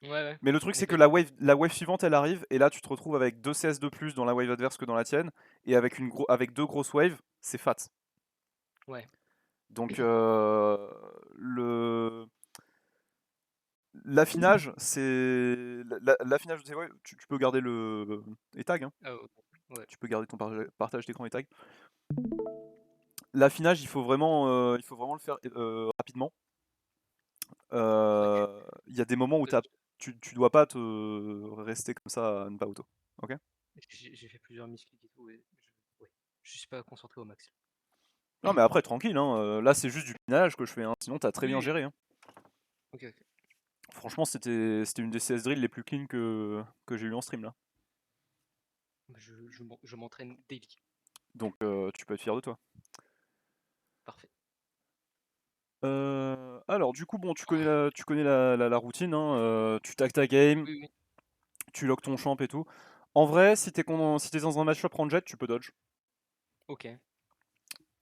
Ouais, ouais. mais le truc Mais c'est que pas du tout. la wave suivante elle arrive, et là tu te retrouves avec 2 CS de plus dans la wave adverse que dans la tienne, et avec, avec deux grosses waves, c'est fat. Ouais. Donc l'affinage, c'est. L'affinage de tes waves, tu peux garder les tags, hein. Ah, ok. Ouais. Tu peux garder ton partage d'écran et tags. L'affinage, il faut vraiment le faire rapidement. Ouais. Il y a des moments où Euh, tu dois pas te rester comme ça à ne pas auto. Ok. j'ai fait plusieurs misclics et tout, et ouais. Je suis pas concentré au max. Non mais après tranquille, hein, là c'est juste du pinage que je fais, hein. Sinon t'as très Oui, bien oui. géré, hein. Ok, ok. Franchement c'était une des CS drills les plus clean que j'ai eu en stream là. Bah, je m'entraîne daily. Donc tu peux être fier de toi. Parfait. Alors du coup bon tu connais la routine, hein, tu tag ta game, Oui, oui. tu lock ton champ et tout. En vrai si t'es dans un match-up Ranget tu peux dodge. Ok.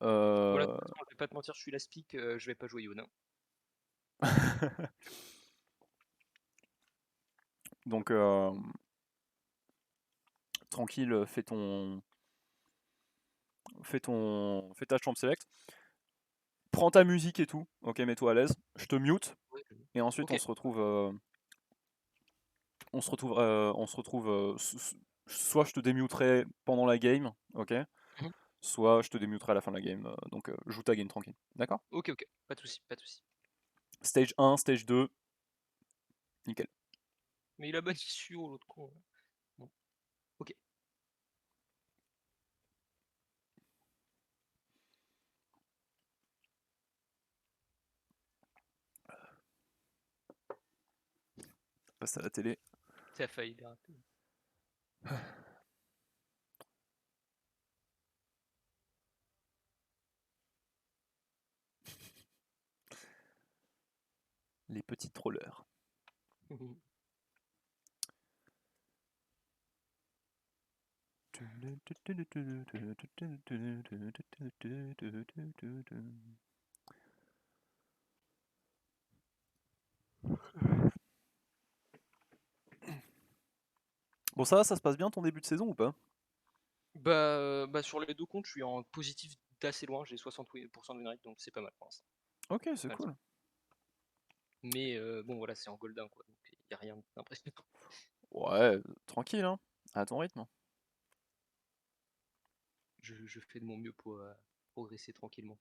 Voilà, de Euh, toute façon, je vais pas te mentir, je suis la speak, je vais pas jouer Yone, hein. Donc tranquille, fais ta champ select. Prends ta musique et tout, ok, mets-toi à l'aise. Je te mute Ouais, et ensuite ok, on se retrouve. Soit je te démuterai pendant la game, ok, mhm. soit je te démuterai à la fin de la game. Donc joue ta game tranquille, d'accord? Ok, ok, pas de soucis, pas de soucis. Stage 1, stage 2, nickel. Mais il a banni Suo, l'autre con. Bon, ok. Passe à la télé. Ça a failli les rater. Les petits trollers. Bon ça se passe bien ton début de saison ou pas? Bah, sur les deux comptes, je suis en positif d'assez loin, j'ai 60% de win rate, donc c'est pas mal pour l'instant. Ok, c'est Pas mal. cool. Mais bon, voilà, c'est en golden, quoi, donc il n'y a rien d'impressionnant. Ouais, tranquille, hein, à ton rythme. Je fais de mon mieux pour progresser tranquillement.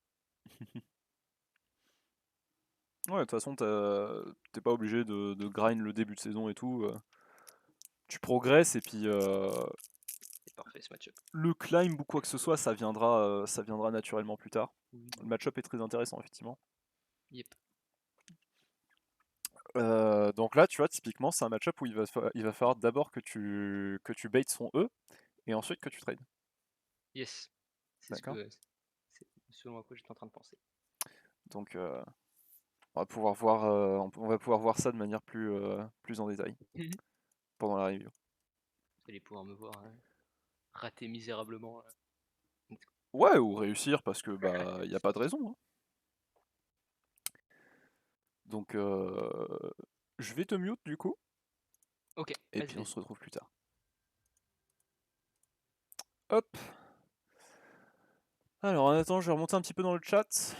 Ouais, de toute façon, t'es pas obligé de grind le début de saison et tout. Tu progresses et puis C'est parfait ce match-up. le climb ou quoi que ce soit, ça viendra naturellement plus tard. Oui, Le match-up est très intéressant, effectivement. yep. Donc là, tu vois, typiquement, c'est un match-up où il va falloir d'abord que tu baites son E et ensuite que tu trades. Yes. D'accord? C'est selon à quoi j'étais en train de penser. Donc on va pouvoir voir, on va pouvoir voir ça de manière plus en détail Mhm. pendant la review. Vous allez pouvoir me voir rater misérablement. Ouais, ou réussir parce que bah y a pas de raison, hein. Donc je vais te mute du coup. Ok, Et vas-y, puis on vas-y. se retrouve plus tard. Hop. Alors en attendant, je vais remonter un petit peu dans le chat.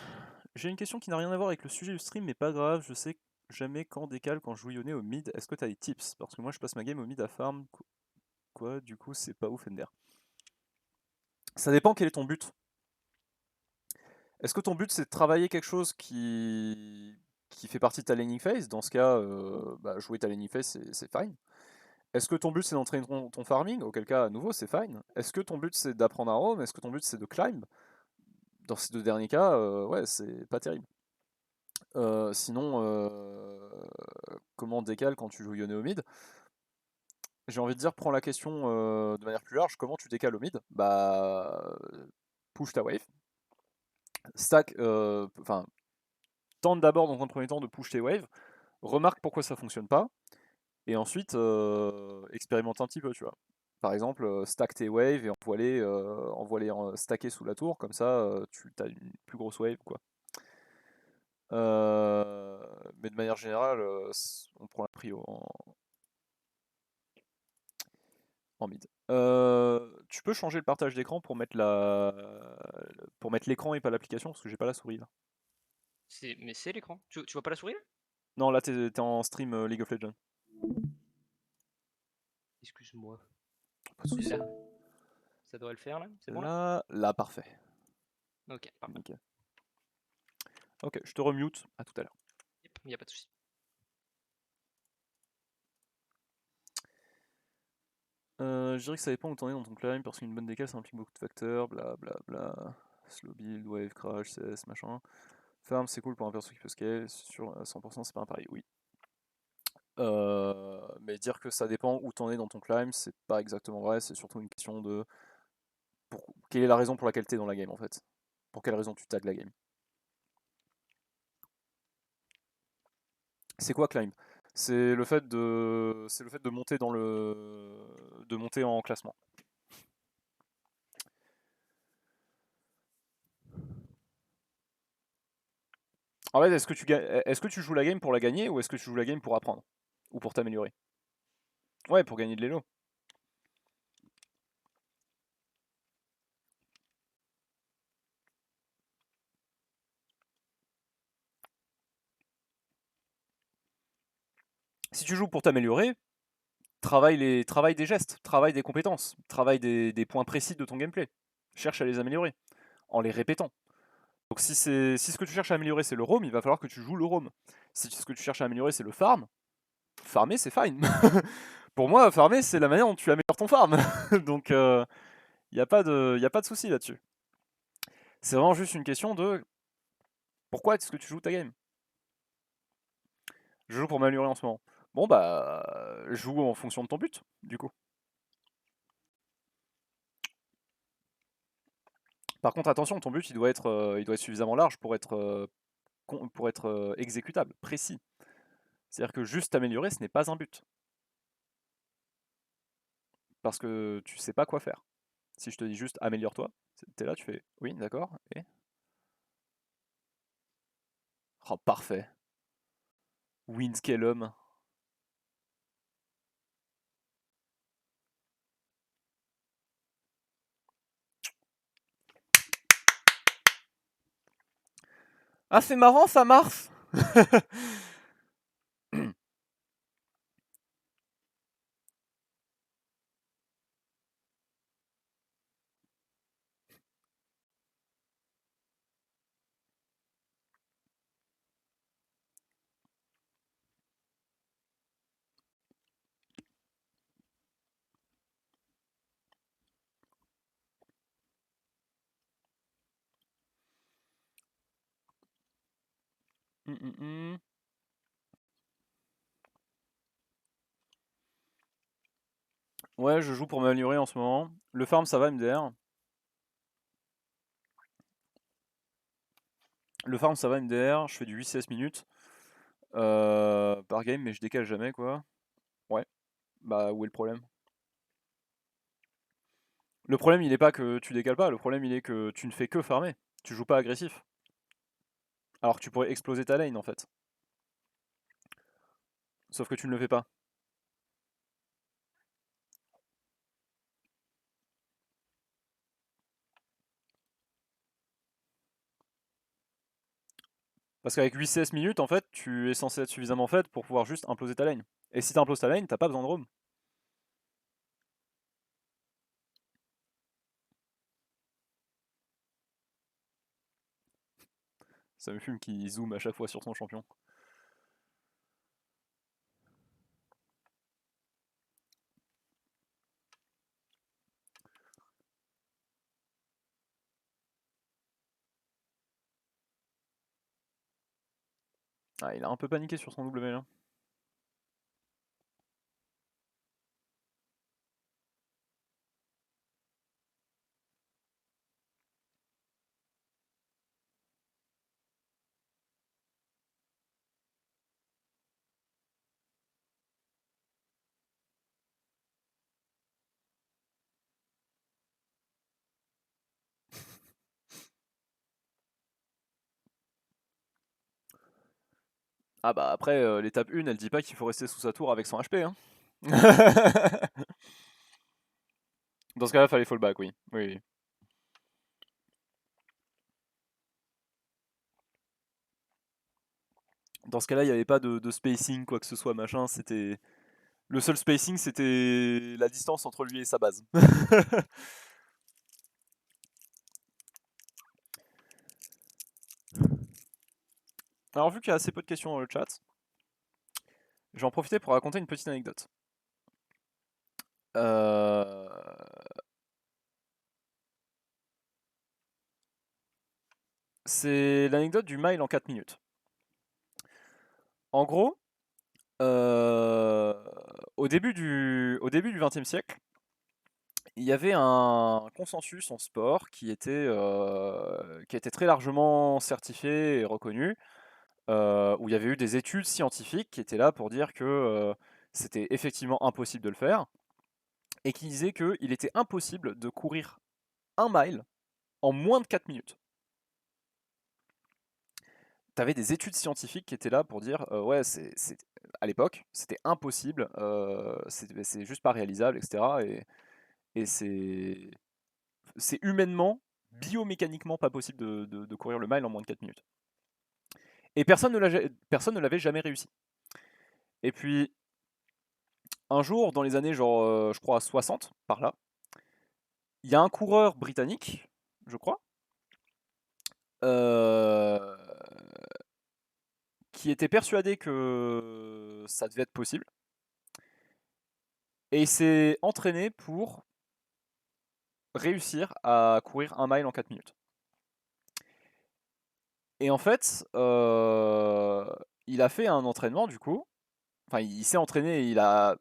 J'ai une question qui n'a rien à voir avec le sujet du stream, mais pas grave, je sais jamais quand décale quand je joue Yone au mid. Est-ce que t'as des tips? Parce que moi je passe ma game au mid à farm. Quoi, du coup c'est pas ouf Ender. Ça dépend quel est ton but. Est-ce que ton but c'est de travailler quelque chose qui fait partie de ta laning phase? Dans ce cas, bah, jouer ta laning phase c'est fine. Est-ce que ton but c'est d'entraîner ton farming? Auquel cas, à nouveau, c'est fine. Est-ce que ton but c'est d'apprendre à roam? Est-ce que ton but c'est de climb? Dans ces deux derniers cas, ouais, c'est pas terrible. Sinon, comment on décale quand tu joues Yone au mid? j'ai envie de dire, prends la question de manière plus large, comment tu décales au mid? Bah, push ta wave, stack, enfin, tente d'abord dans un premier temps de push tes waves, remarque pourquoi ça fonctionne pas, et ensuite expérimente un petit peu, tu vois. Par exemple, stack tes waves et envoie-les stacker sous la tour, comme ça tu as une plus grosse wave, quoi. Euh, mais de manière générale, on prend la prio en mid. Tu peux changer le partage d'écran pour mettre pour mettre l'écran et pas l'application, parce que j'ai pas la souris là. Mais c'est l'écran. Tu vois pas la souris là? Non, là t'es en stream League of Legends. Excuse-moi. Pas de soucis. Là, ça devrait le faire là. C'est bon là? Là, parfait. Ok, parfait. Nickel. Ok, je te remute, à tout à l'heure. Yep, y a pas de souci. Je dirais que ça dépend où t'en es dans ton climb, parce qu'une bonne décale ça implique beaucoup de facteurs, bla bla bla. Slow build, wave, crash, CS, machin. Farm c'est cool pour un perso qui peut scale, sur 100% c'est pas un pari, oui. Mais dire que ça dépend où t'en es dans ton climb, c'est pas exactement vrai, c'est surtout une question de quelle est la raison pour laquelle t'es dans la game en fait. Pour quelle raison tu tags la game. C'est quoi climb? C'est le fait de monter de monter en classement. En fait, est-ce que tu joues la game pour la gagner ou est-ce que tu joues la game pour apprendre? Ou pour t'améliorer? Ouais, pour gagner de l'élo. Si tu joues pour t'améliorer, travaille des gestes, travaille des compétences, travaille des points précis de ton gameplay. Cherche à les améliorer en les répétant. Donc si ce que tu cherches à améliorer c'est le roam, il va falloir que tu joues le roam. Si ce que tu cherches à améliorer c'est le farm, farmer c'est fine. Pour moi, farmer c'est la manière dont tu améliores ton farm. Donc il n'y a pas de souci là-dessus. C'est vraiment juste une question de pourquoi est-ce que tu joues ta game. Je joue pour m'améliorer en ce moment. Bon bah joue en fonction de ton but, du coup. Par contre attention, ton but il doit être suffisamment large pour être exécutable, précis. C'est-à-dire que juste t'améliorer, ce n'est pas un but. Parce que tu sais pas quoi faire. Si je te dis juste améliore-toi, t'es là, tu fais oui, d'accord, et. Oh, parfait. Windscalum. Ah, c'est marrant, ça marche. Ouais, je joue pour m'améliorer en ce moment. Le farm, ça va, MDR. Le farm, ça va, MDR. Je fais du 8-16 minutes par game, mais je décale jamais, quoi. Ouais. Bah, où est le problème? Le problème, il est pas que tu décales pas. Le problème, il est que tu ne fais que farmer. Tu joues pas agressif. Alors que tu pourrais exploser ta lane, en fait. Sauf que tu ne le fais pas. Parce qu'avec 8-16 minutes, en fait, tu es censé être suffisamment fait pour pouvoir juste imploser ta lane. Et si t'imploses ta lane, t'as pas besoin de roam. Ça me fume qui zoome à chaque fois sur son champion. Ah, il a un peu paniqué sur son W là. Ah bah après, l'étape 1, elle dit pas qu'il faut rester sous sa tour avec 100 HP, hein. Dans ce cas-là, fallait fallback, oui. Oui, oui. Dans ce cas-là, il n'y avait pas de spacing, quoi que ce soit, machin. C'était le seul spacing, c'était la distance entre lui et sa base. Alors, vu qu'il y a assez peu de questions dans le chat, je vais en profiter pour raconter une petite anecdote. Euh, C'est l'anecdote du mile en 4 minutes. En gros, au début du XXe siècle, il y avait un consensus en sport qui était très largement certifié et reconnu, où il y avait eu des études scientifiques qui étaient là pour dire que c'était effectivement impossible de le faire, et qui disaient qu'il était impossible de courir 1 mile en moins de 4 minutes. Tu avais des études scientifiques qui étaient là pour dire ouais, à l'époque, c'était impossible, c'est juste pas réalisable, etc. Et c'est humainement, biomécaniquement pas possible de courir le mile en moins de 4 minutes. Et personne ne l'avait jamais réussi. Et puis, un jour, dans les années, genre, je crois, 60, par là, il y a un coureur britannique, je crois, euh, qui était persuadé que ça devait être possible. Et il s'est entraîné pour réussir à courir 1 mile en 4 minutes. Et en fait, il a fait un entraînement du coup. Enfin, il s'est entraîné et il a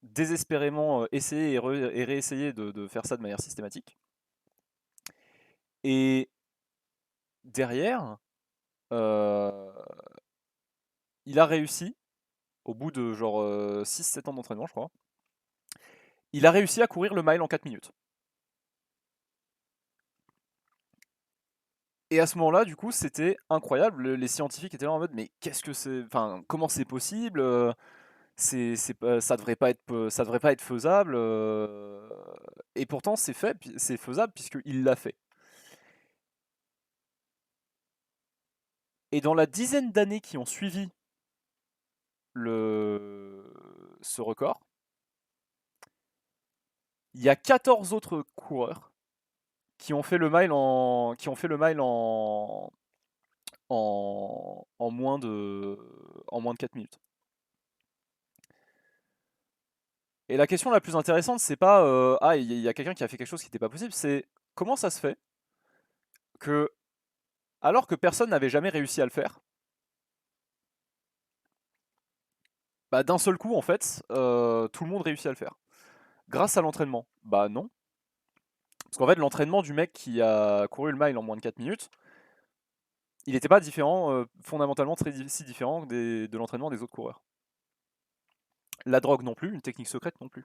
désespérément essayé et réessayé de faire ça de manière systématique. Et derrière, euh, il a réussi, au bout de genre 6-7 ans d'entraînement, je crois, il a réussi à courir le mile en 4 minutes. Et à ce moment-là, du coup, c'était incroyable. Les scientifiques étaient là en mode, mais qu'est-ce que c'est, enfin, comment c'est possible? Ça devrait pas être faisable. Et pourtant, c'est faisable puisqu'il l'a fait. Et dans la dizaine d'années qui ont suivi ce record, il y a 14 autres coureurs qui ont fait le mile en moins de 4 minutes. Et la question la plus intéressante, c'est pas ah, il y a quelqu'un qui a fait quelque chose qui n'était pas possible, c'est comment ça se fait que, alors que personne n'avait jamais réussi à le faire, bah, d'un seul coup, en fait, tout le monde réussit à le faire. Grâce à l'entraînement. Bah non. Parce qu'en fait, l'entraînement du mec qui a couru le mile en moins de 4 minutes, il n'était pas différent, fondamentalement si différent de l'entraînement des autres coureurs. La drogue non plus, une technique secrète non plus.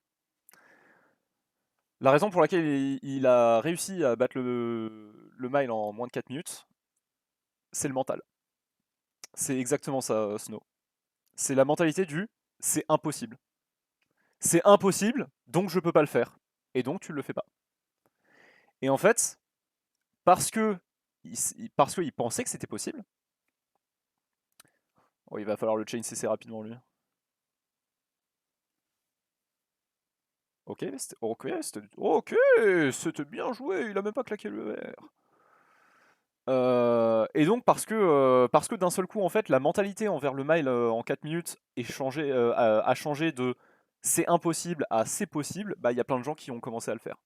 La raison pour laquelle il a réussi à battre le mile en moins de 4 minutes, c'est le mental. C'est exactement ça, Snow. C'est la mentalité du c'est impossible. C'est impossible, donc je peux pas le faire. Et donc tu le fais pas. Et en fait, parce que parce qu'il pensait que c'était possible, oh, il va falloir le chain CC rapidement lui. C'était bien joué, il a même pas claqué le R. Et donc parce que d'un seul coup en fait la mentalité envers le mile en 4 minutes a changé de c'est impossible à c'est possible, bah il y a plein de gens qui ont commencé à le faire.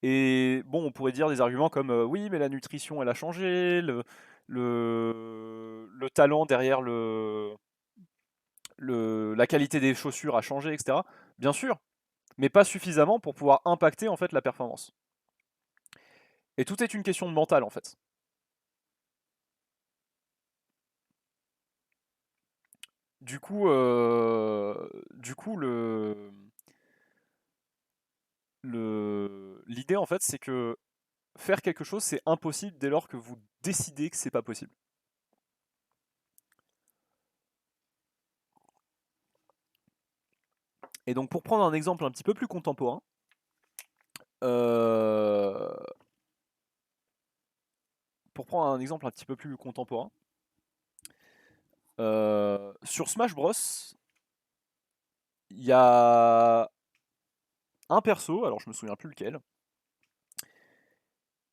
Et bon, on pourrait dire des arguments comme oui mais la nutrition elle a changé, le talent derrière la qualité des chaussures a changé, etc. Bien sûr, mais pas suffisamment pour pouvoir impacter en fait la performance. Et tout est une question de mental en fait. Du coup, l'idée en fait, c'est que faire quelque chose, c'est impossible dès lors que vous décidez que c'est pas possible. Et donc pour prendre un exemple un petit peu plus contemporain, euh, sur Smash Bros, il y a un perso, alors je me souviens plus lequel,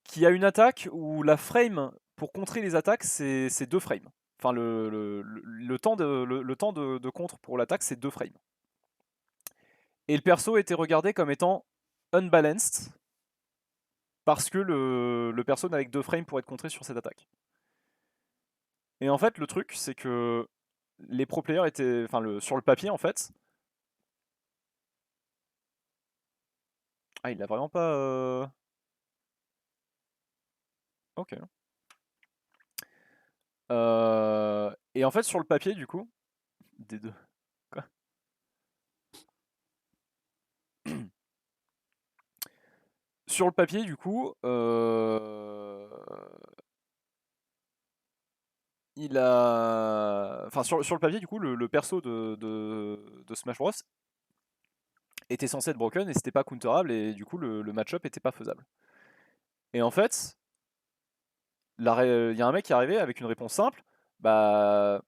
qui a une attaque où la frame pour contrer les attaques c'est 2 frames. Enfin le temps de contre pour l'attaque c'est 2 frames. Et le perso était regardé comme étant unbalanced parce que le perso n'avait que 2 frames pour être contré sur cette attaque. Et en fait le truc c'est que les pro players étaient, enfin sur le papier en fait. Ah il a vraiment pas. Ok. Et en fait sur le papier du coup, des deux. Quoi. Sur le papier du coup, il a, enfin sur le papier du coup le perso de Smash Bros était censé être broken et c'était pas counterable et du coup le match-up était pas faisable. Et en fait, il y a un mec qui est arrivé avec une réponse simple, bah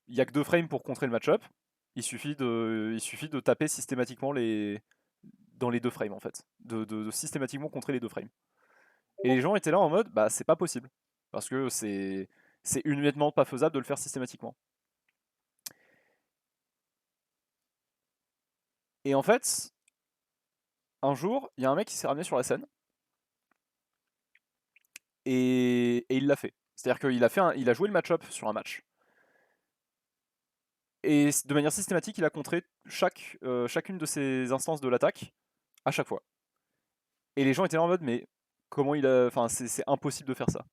il y a que 2 frames pour contrer le match-up, il suffit de taper systématiquement dans les 2 frames en fait, de systématiquement contrer les 2 frames. Et les gens étaient là en mode bah c'est pas possible parce que c'est humainement pas faisable de le faire systématiquement. Et en fait, un jour, il y a un mec qui s'est ramené sur la scène et il l'a fait. C'est-à-dire il a joué le match-up sur un match. Et de manière systématique, il a contré chacune de ses instances de l'attaque à chaque fois. Et les gens étaient là en mode, mais comment il a. Enfin, c'est impossible de faire ça.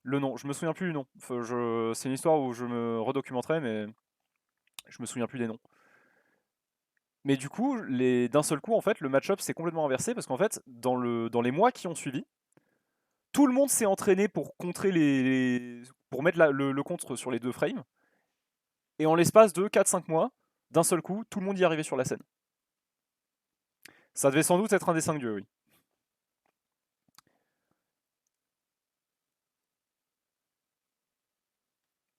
Le nom, je me souviens plus du nom. Enfin, c'est une histoire où je me redocumenterai, mais je me souviens plus des noms. Mais du coup, d'un seul coup, en fait, le match-up s'est complètement inversé parce qu'en fait, dans les mois qui ont suivi, tout le monde s'est entraîné pour contrer pour mettre le contre sur les 2 frames. Et en l'espace de 4-5 mois, d'un seul coup, tout le monde y arrivait sur la scène. Ça devait sans doute être un des 5 dieux, oui.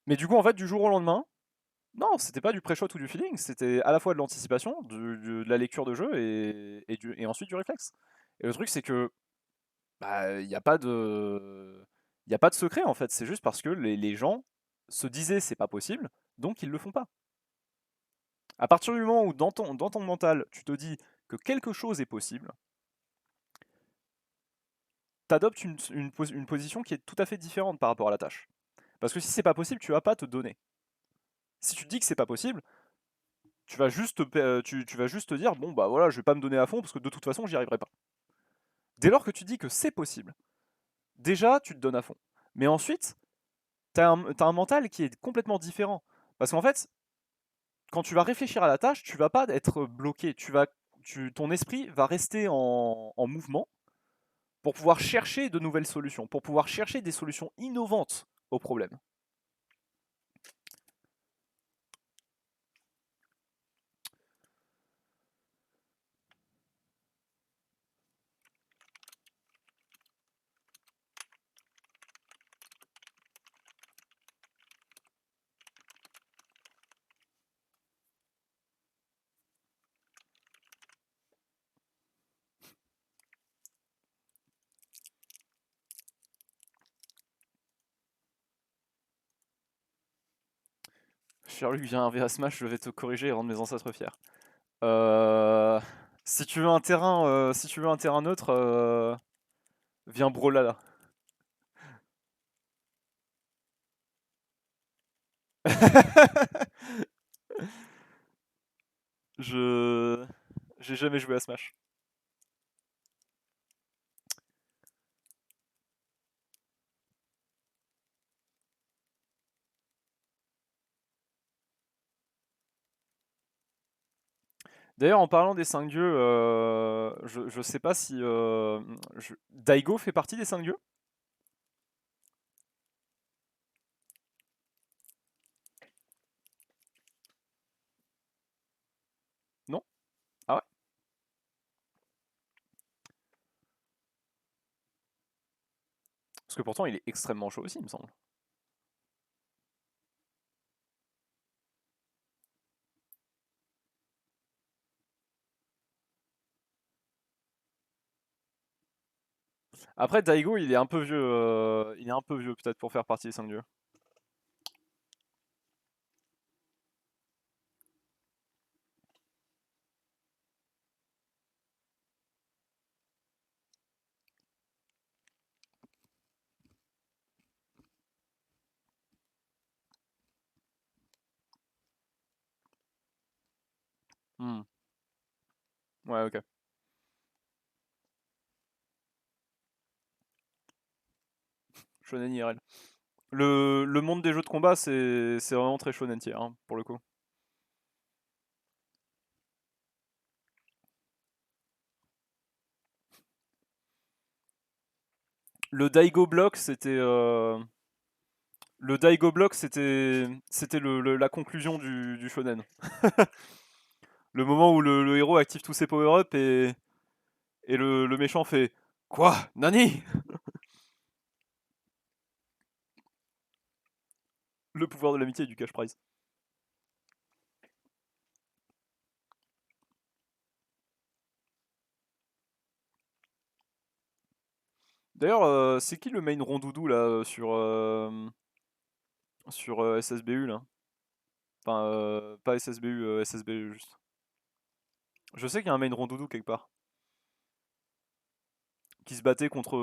Mais du coup, en fait, du jour au lendemain, non, c'était pas du pré-shot ou du feeling, c'était à la fois de l'anticipation, de la lecture de jeu et ensuite du réflexe. Et le truc, c'est que bah, il n'y a pas de. Il n'y a pas de secret en fait, c'est juste parce que les gens se disaient c'est pas possible, donc ils le font pas. À partir du moment où dans ton mental, tu te dis que quelque chose est possible, tu adoptes une position qui est tout à fait différente par rapport à la tâche. Parce que si c'est pas possible, tu vas pas te donner. Si tu te dis que c'est pas possible, tu vas juste te dire bon bah voilà, je vais pas me donner à fond parce que de toute façon j'y arriverai pas. Dès lors que tu dis que c'est possible, déjà tu te donnes à fond. Mais ensuite, t'as un mental qui est complètement différent. Parce qu'en fait, quand tu vas réfléchir à la tâche, tu vas pas être bloqué. Ton esprit va rester en mouvement pour pouvoir chercher de nouvelles solutions, pour pouvoir chercher des solutions innovantes aux problèmes. Cher Luc, viens un VA Smash, je vais te corriger et rendre mes ancêtres fiers. Euh, Si tu veux un terrain, si tu veux un terrain neutre, viens Brolala. Je j'ai jamais joué à Smash. D'ailleurs, en parlant des 5 dieux, je sais pas si Daigo fait partie des 5 dieux? Non? Parce que pourtant, il est extrêmement chaud aussi, il me semble. Après, Daigo, il est un peu vieux, il est un peu vieux peut-être pour faire partie des 5 dieux. Hmm. Ouais, ok. Shonen IRL. Le monde des jeux de combat, c'est vraiment très shonen tier, hein, pour le coup. Le Daigo Block, c'était le Daigo Block, c'était la conclusion du shonen. Le moment où le héros active tous ses power-ups et le méchant fait quoi? Nani? Le pouvoir de l'amitié et du cash prize. D'ailleurs, c'est qui le main rondoudou là sur SSBU là? Enfin, pas SSBU, SSBU juste. Je sais qu'il y a un main rondoudou quelque part. Qui se battait contre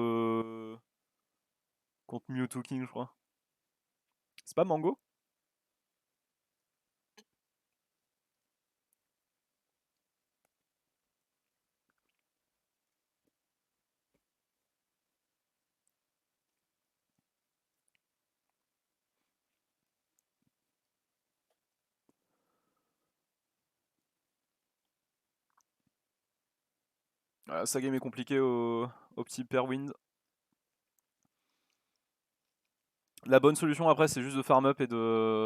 Mewtwo King, je crois. C'est pas Mango? Sa game est compliquée au petit Perwind. La bonne solution après, c'est juste de farm up et de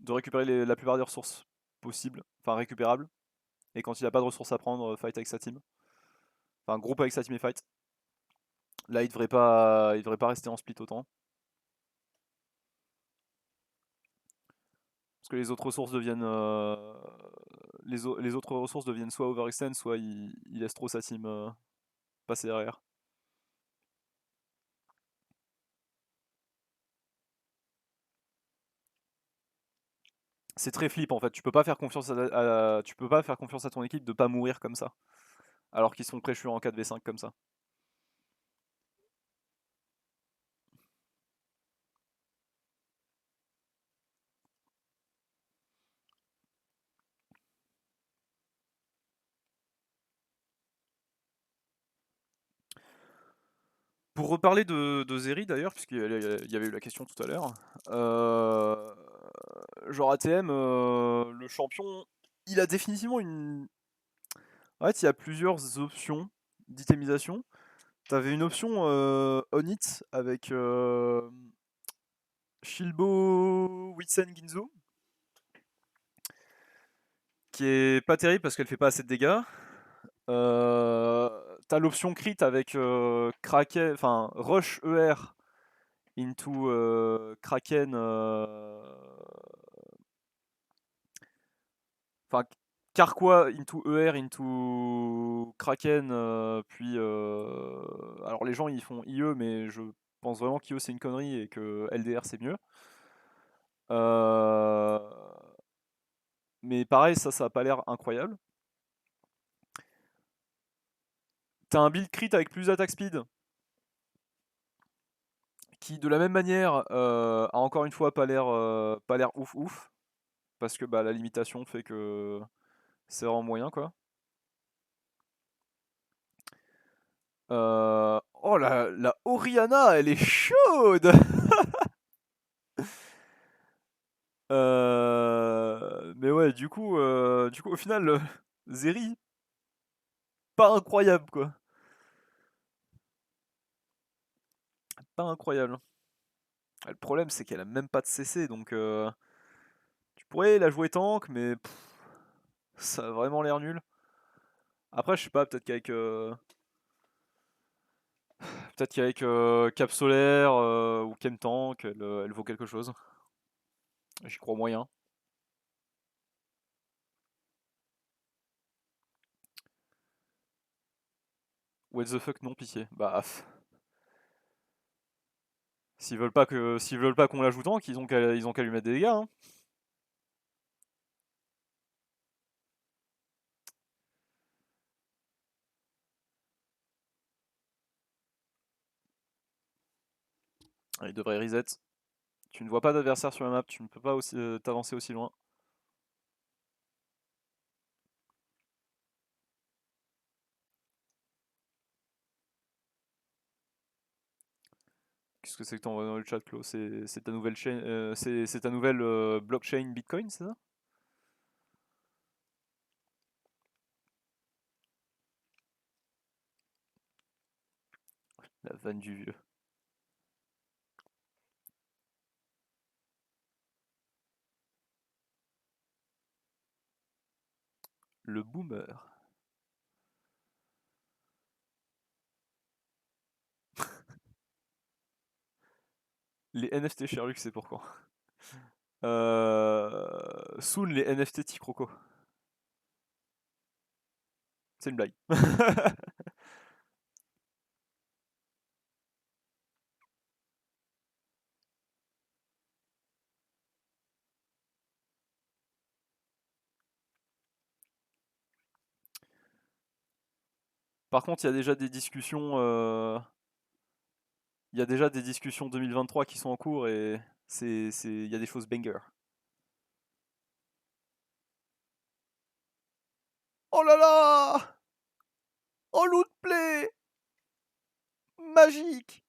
récupérer la plupart des ressources possibles, enfin récupérables. Et quand il a pas de ressources à prendre, fight avec sa team. Enfin, groupe avec sa team et fight. Là, il devrait pas rester en split autant. Parce que les autres ressources deviennent. Les autres ressources deviennent soit overextend, soit il laisse trop sa team passer derrière. C'est très flip en fait, tu peux pas faire confiance tu peux pas faire confiance à ton équipe de pas mourir comme ça. Alors qu'ils sont pré en 4v5 comme ça. Pour reparler de Zeri d'ailleurs, puisqu'il y avait eu la question tout à l'heure, genre ATM, le champion, il a définitivement une. En fait, il y a plusieurs options d'itemisation. T'avais une option on it avec Shilbo Witsen Ginzo, qui est pas terrible parce qu'elle fait pas assez de dégâts. T'as l'option crit avec Kraken, enfin Rush ER into Kraken, enfin Carquois into ER into Kraken, puis alors les gens ils font IE, mais je pense vraiment qu'IE c'est une connerie et que LDR c'est mieux. Euh, Mais pareil, ça a pas l'air incroyable. T'as un build crit avec plus d'attaque speed, qui de la même manière a encore une fois pas l'air ouf ouf, parce que bah, la limitation fait que c'est vraiment moyen quoi. Oh la Oriana, elle est chaude. Mais ouais, du coup au final, Zeri, pas incroyable quoi. Pas incroyable. Le problème c'est qu'elle a même pas de CC, donc tu pourrais la jouer tank, mais ça a vraiment l'air nul. Après, je sais pas, peut-être qu'avec Peut-être qu'avec Cap Solaire ou Kentank, elle vaut quelque chose. J'y crois moyen. What the fuck, non, pitié. Bah, s'ils veulent pas qu'on l'ajoute tank, ils ont qu'à lui mettre des dégâts, hein. Il devrait reset. Tu ne vois pas d'adversaire sur la map, tu ne peux pas aussi t'avancer aussi loin. Qu'est-ce que c'est que t'envoies dans le chat, Clo? C'est ta nouvelle chaîne, c'est ta nouvelle blockchain Bitcoin, c'est ça? La vanne du vieux. Le boomer. Les NFT Sherlock, c'est pourquoi. Soon, les NFT Ticroco. C'est une blague. Par contre, il y a déjà des discussions. Il y a déjà des discussions 2023 qui sont en cours et il y a des choses banger. Oh là là! Oh loot play! Magique!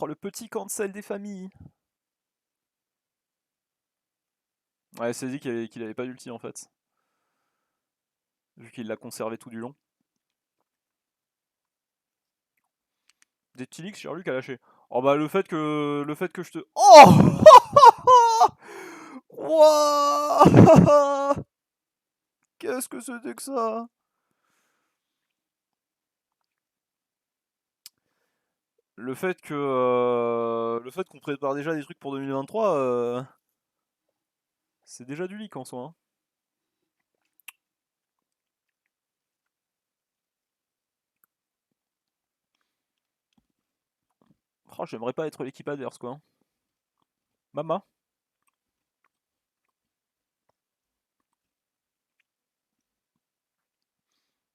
Oh le petit cancel des familles! Ouais, c'est dit qu'il avait pas d'ulti en fait. Vu qu'il l'a conservé tout du long. Des petits leaks, Sherlock a lâché. Oh bah le fait que je te. Oh! Wouah! Qu'est-ce que c'était que ça? Le fait qu'on prépare déjà des trucs pour 2023, c'est déjà du leak en soi, hein. Oh, j'aimerais pas être l'équipe adverse quoi, hein. Mama.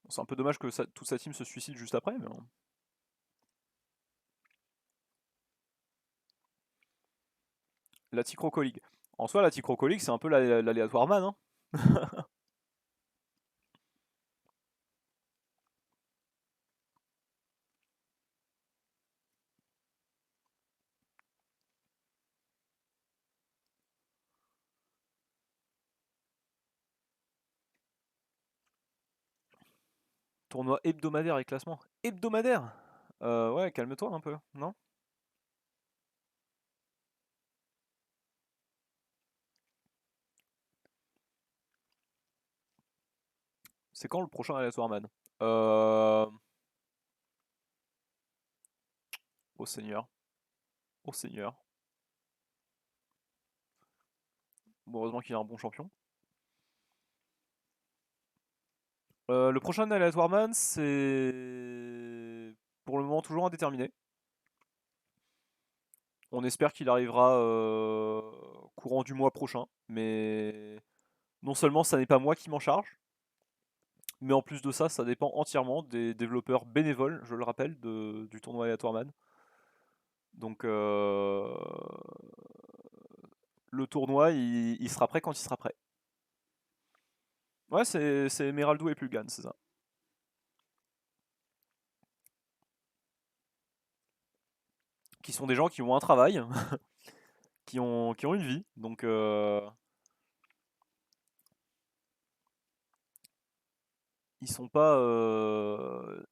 C'est un peu dommage que toute sa team se suicide juste après, mais bon. La Ticroco League. En soi, la Ticroco League, c'est un peu l'aléatoire man, hein. Tournoi hebdomadaire et classement. Hebdomadaire? Ouais, calme-toi un peu, non? C'est quand le prochain aléatoire man? Oh Seigneur. Oh Seigneur. Bon, heureusement qu'il a un bon champion. Le prochain aléatoire man, c'est pour le moment toujours indéterminé. On espère qu'il arrivera courant du mois prochain, mais non seulement ça n'est pas moi qui m'en charge, mais en plus de ça, ça dépend entièrement des développeurs bénévoles, je le rappelle, du tournoi aléatoire man. Donc le tournoi, il sera prêt quand il sera prêt. Ouais, c'est Emeraldo et Pulgan, c'est ça. Qui sont des gens qui ont un travail, qui ont une vie, donc ils sont pas,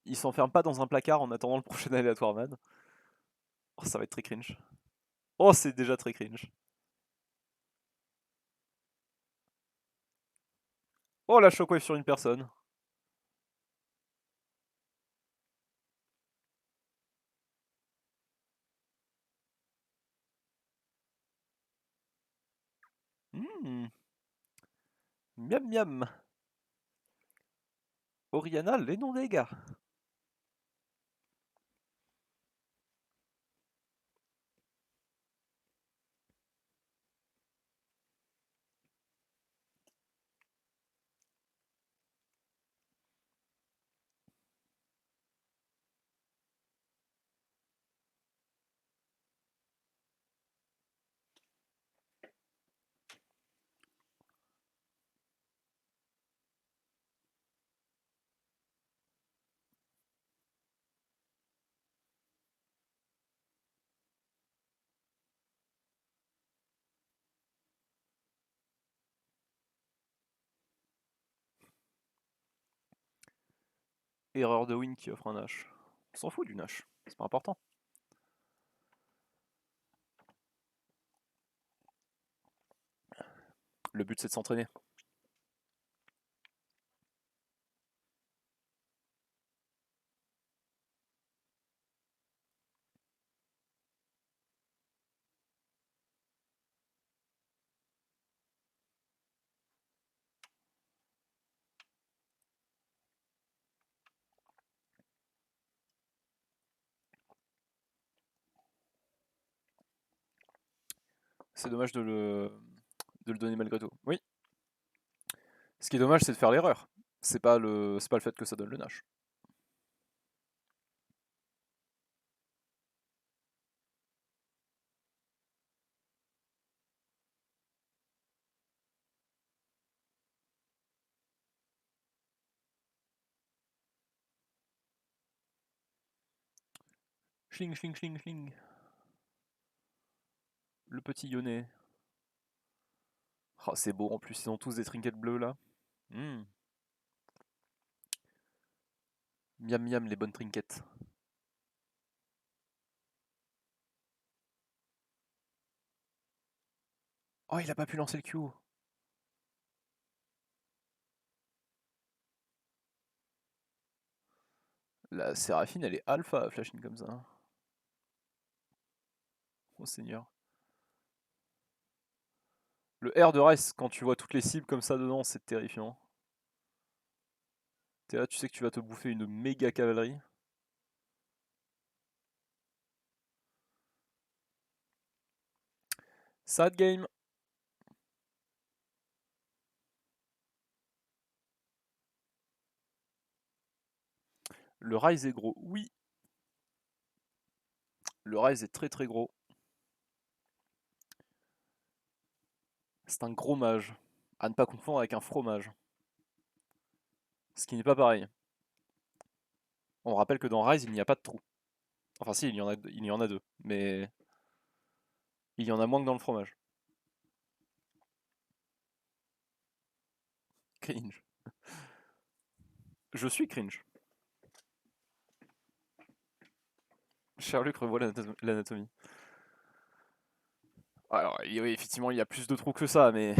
ils s'enferment pas dans un placard en attendant le prochain aléatoire man. Oh, ça va être très cringe. Oh, c'est déjà très cringe. Oh, la shockwave sur une personne. Hmm. Miam miam. Oriana, les noms des gars. Erreur de win qui offre un Nash. On s'en fout du Nash, c'est pas important. Le but c'est de s'entraîner. C'est dommage de le donner malgré tout. Oui. Ce qui est dommage, c'est de faire l'erreur. C'est pas le fait que ça donne le Nash. Schling, schling, schling, schling. Le petit Yone. Oh, c'est beau en plus, ils ont tous des trinkets bleus là. Hmm. Miam miam les bonnes trinkets. Oh, il a pas pu lancer le Q. La Séraphine, elle est alpha à flashing comme ça. Oh seigneur. Le R de Rice, quand tu vois toutes les cibles comme ça dedans, c'est terrifiant. T'es là, tu sais que tu vas te bouffer une méga cavalerie. Sad game. Le Rise est gros, oui. Le Rise est très très gros. C'est un gros mage. À ne pas confondre avec un fromage. Ce qui n'est pas pareil. On rappelle que dans Rise, il n'y a pas de trou. Enfin si, il y en a deux. Mais il y en a moins que dans le fromage. Cringe. Je suis cringe. Sherlock revoit l'anatomie. Alors, oui, effectivement, il y a plus de trous que ça, mais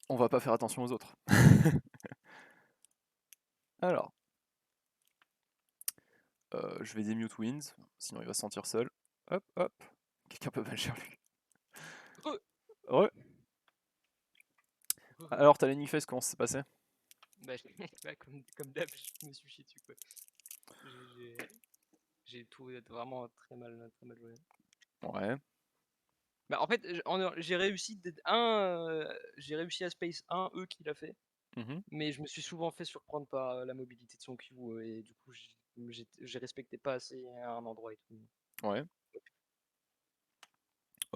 on va pas faire attention aux autres. Alors, je vais démute Wins, sinon il va se sentir seul. Hop, hop. Quelqu'un peut mal Sherlock. Ouais. Alors, t'as les comment ça s'est passé? Bah, bah, comme d'hab, je me suis chié dessus quoi. J'ai tout vraiment très mal joué. Ouais. Bah, en fait, j'ai réussi j'ai réussi à Space 1, eux qui l'a fait, Mhm. mais je me suis souvent fait surprendre par la mobilité de son Q et du coup, j'ai respecté pas assez un endroit et tout. Ouais. Je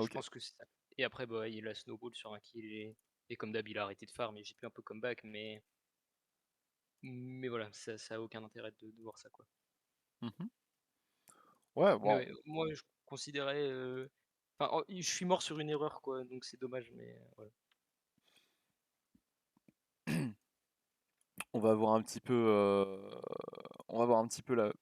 Ok. pense que c'est ça. Et après, bah, il a snowball sur un kill et comme d'hab, il a arrêté de farm et j'ai pu un peu comeback, mais voilà, ça a aucun intérêt de voir ça quoi. Mhm. Ouais, Mais bon. ouais, moi, je considérais, enfin, je suis mort sur une erreur quoi, donc c'est dommage, mais voilà. On va voir un petit peu. On va voir un petit peu la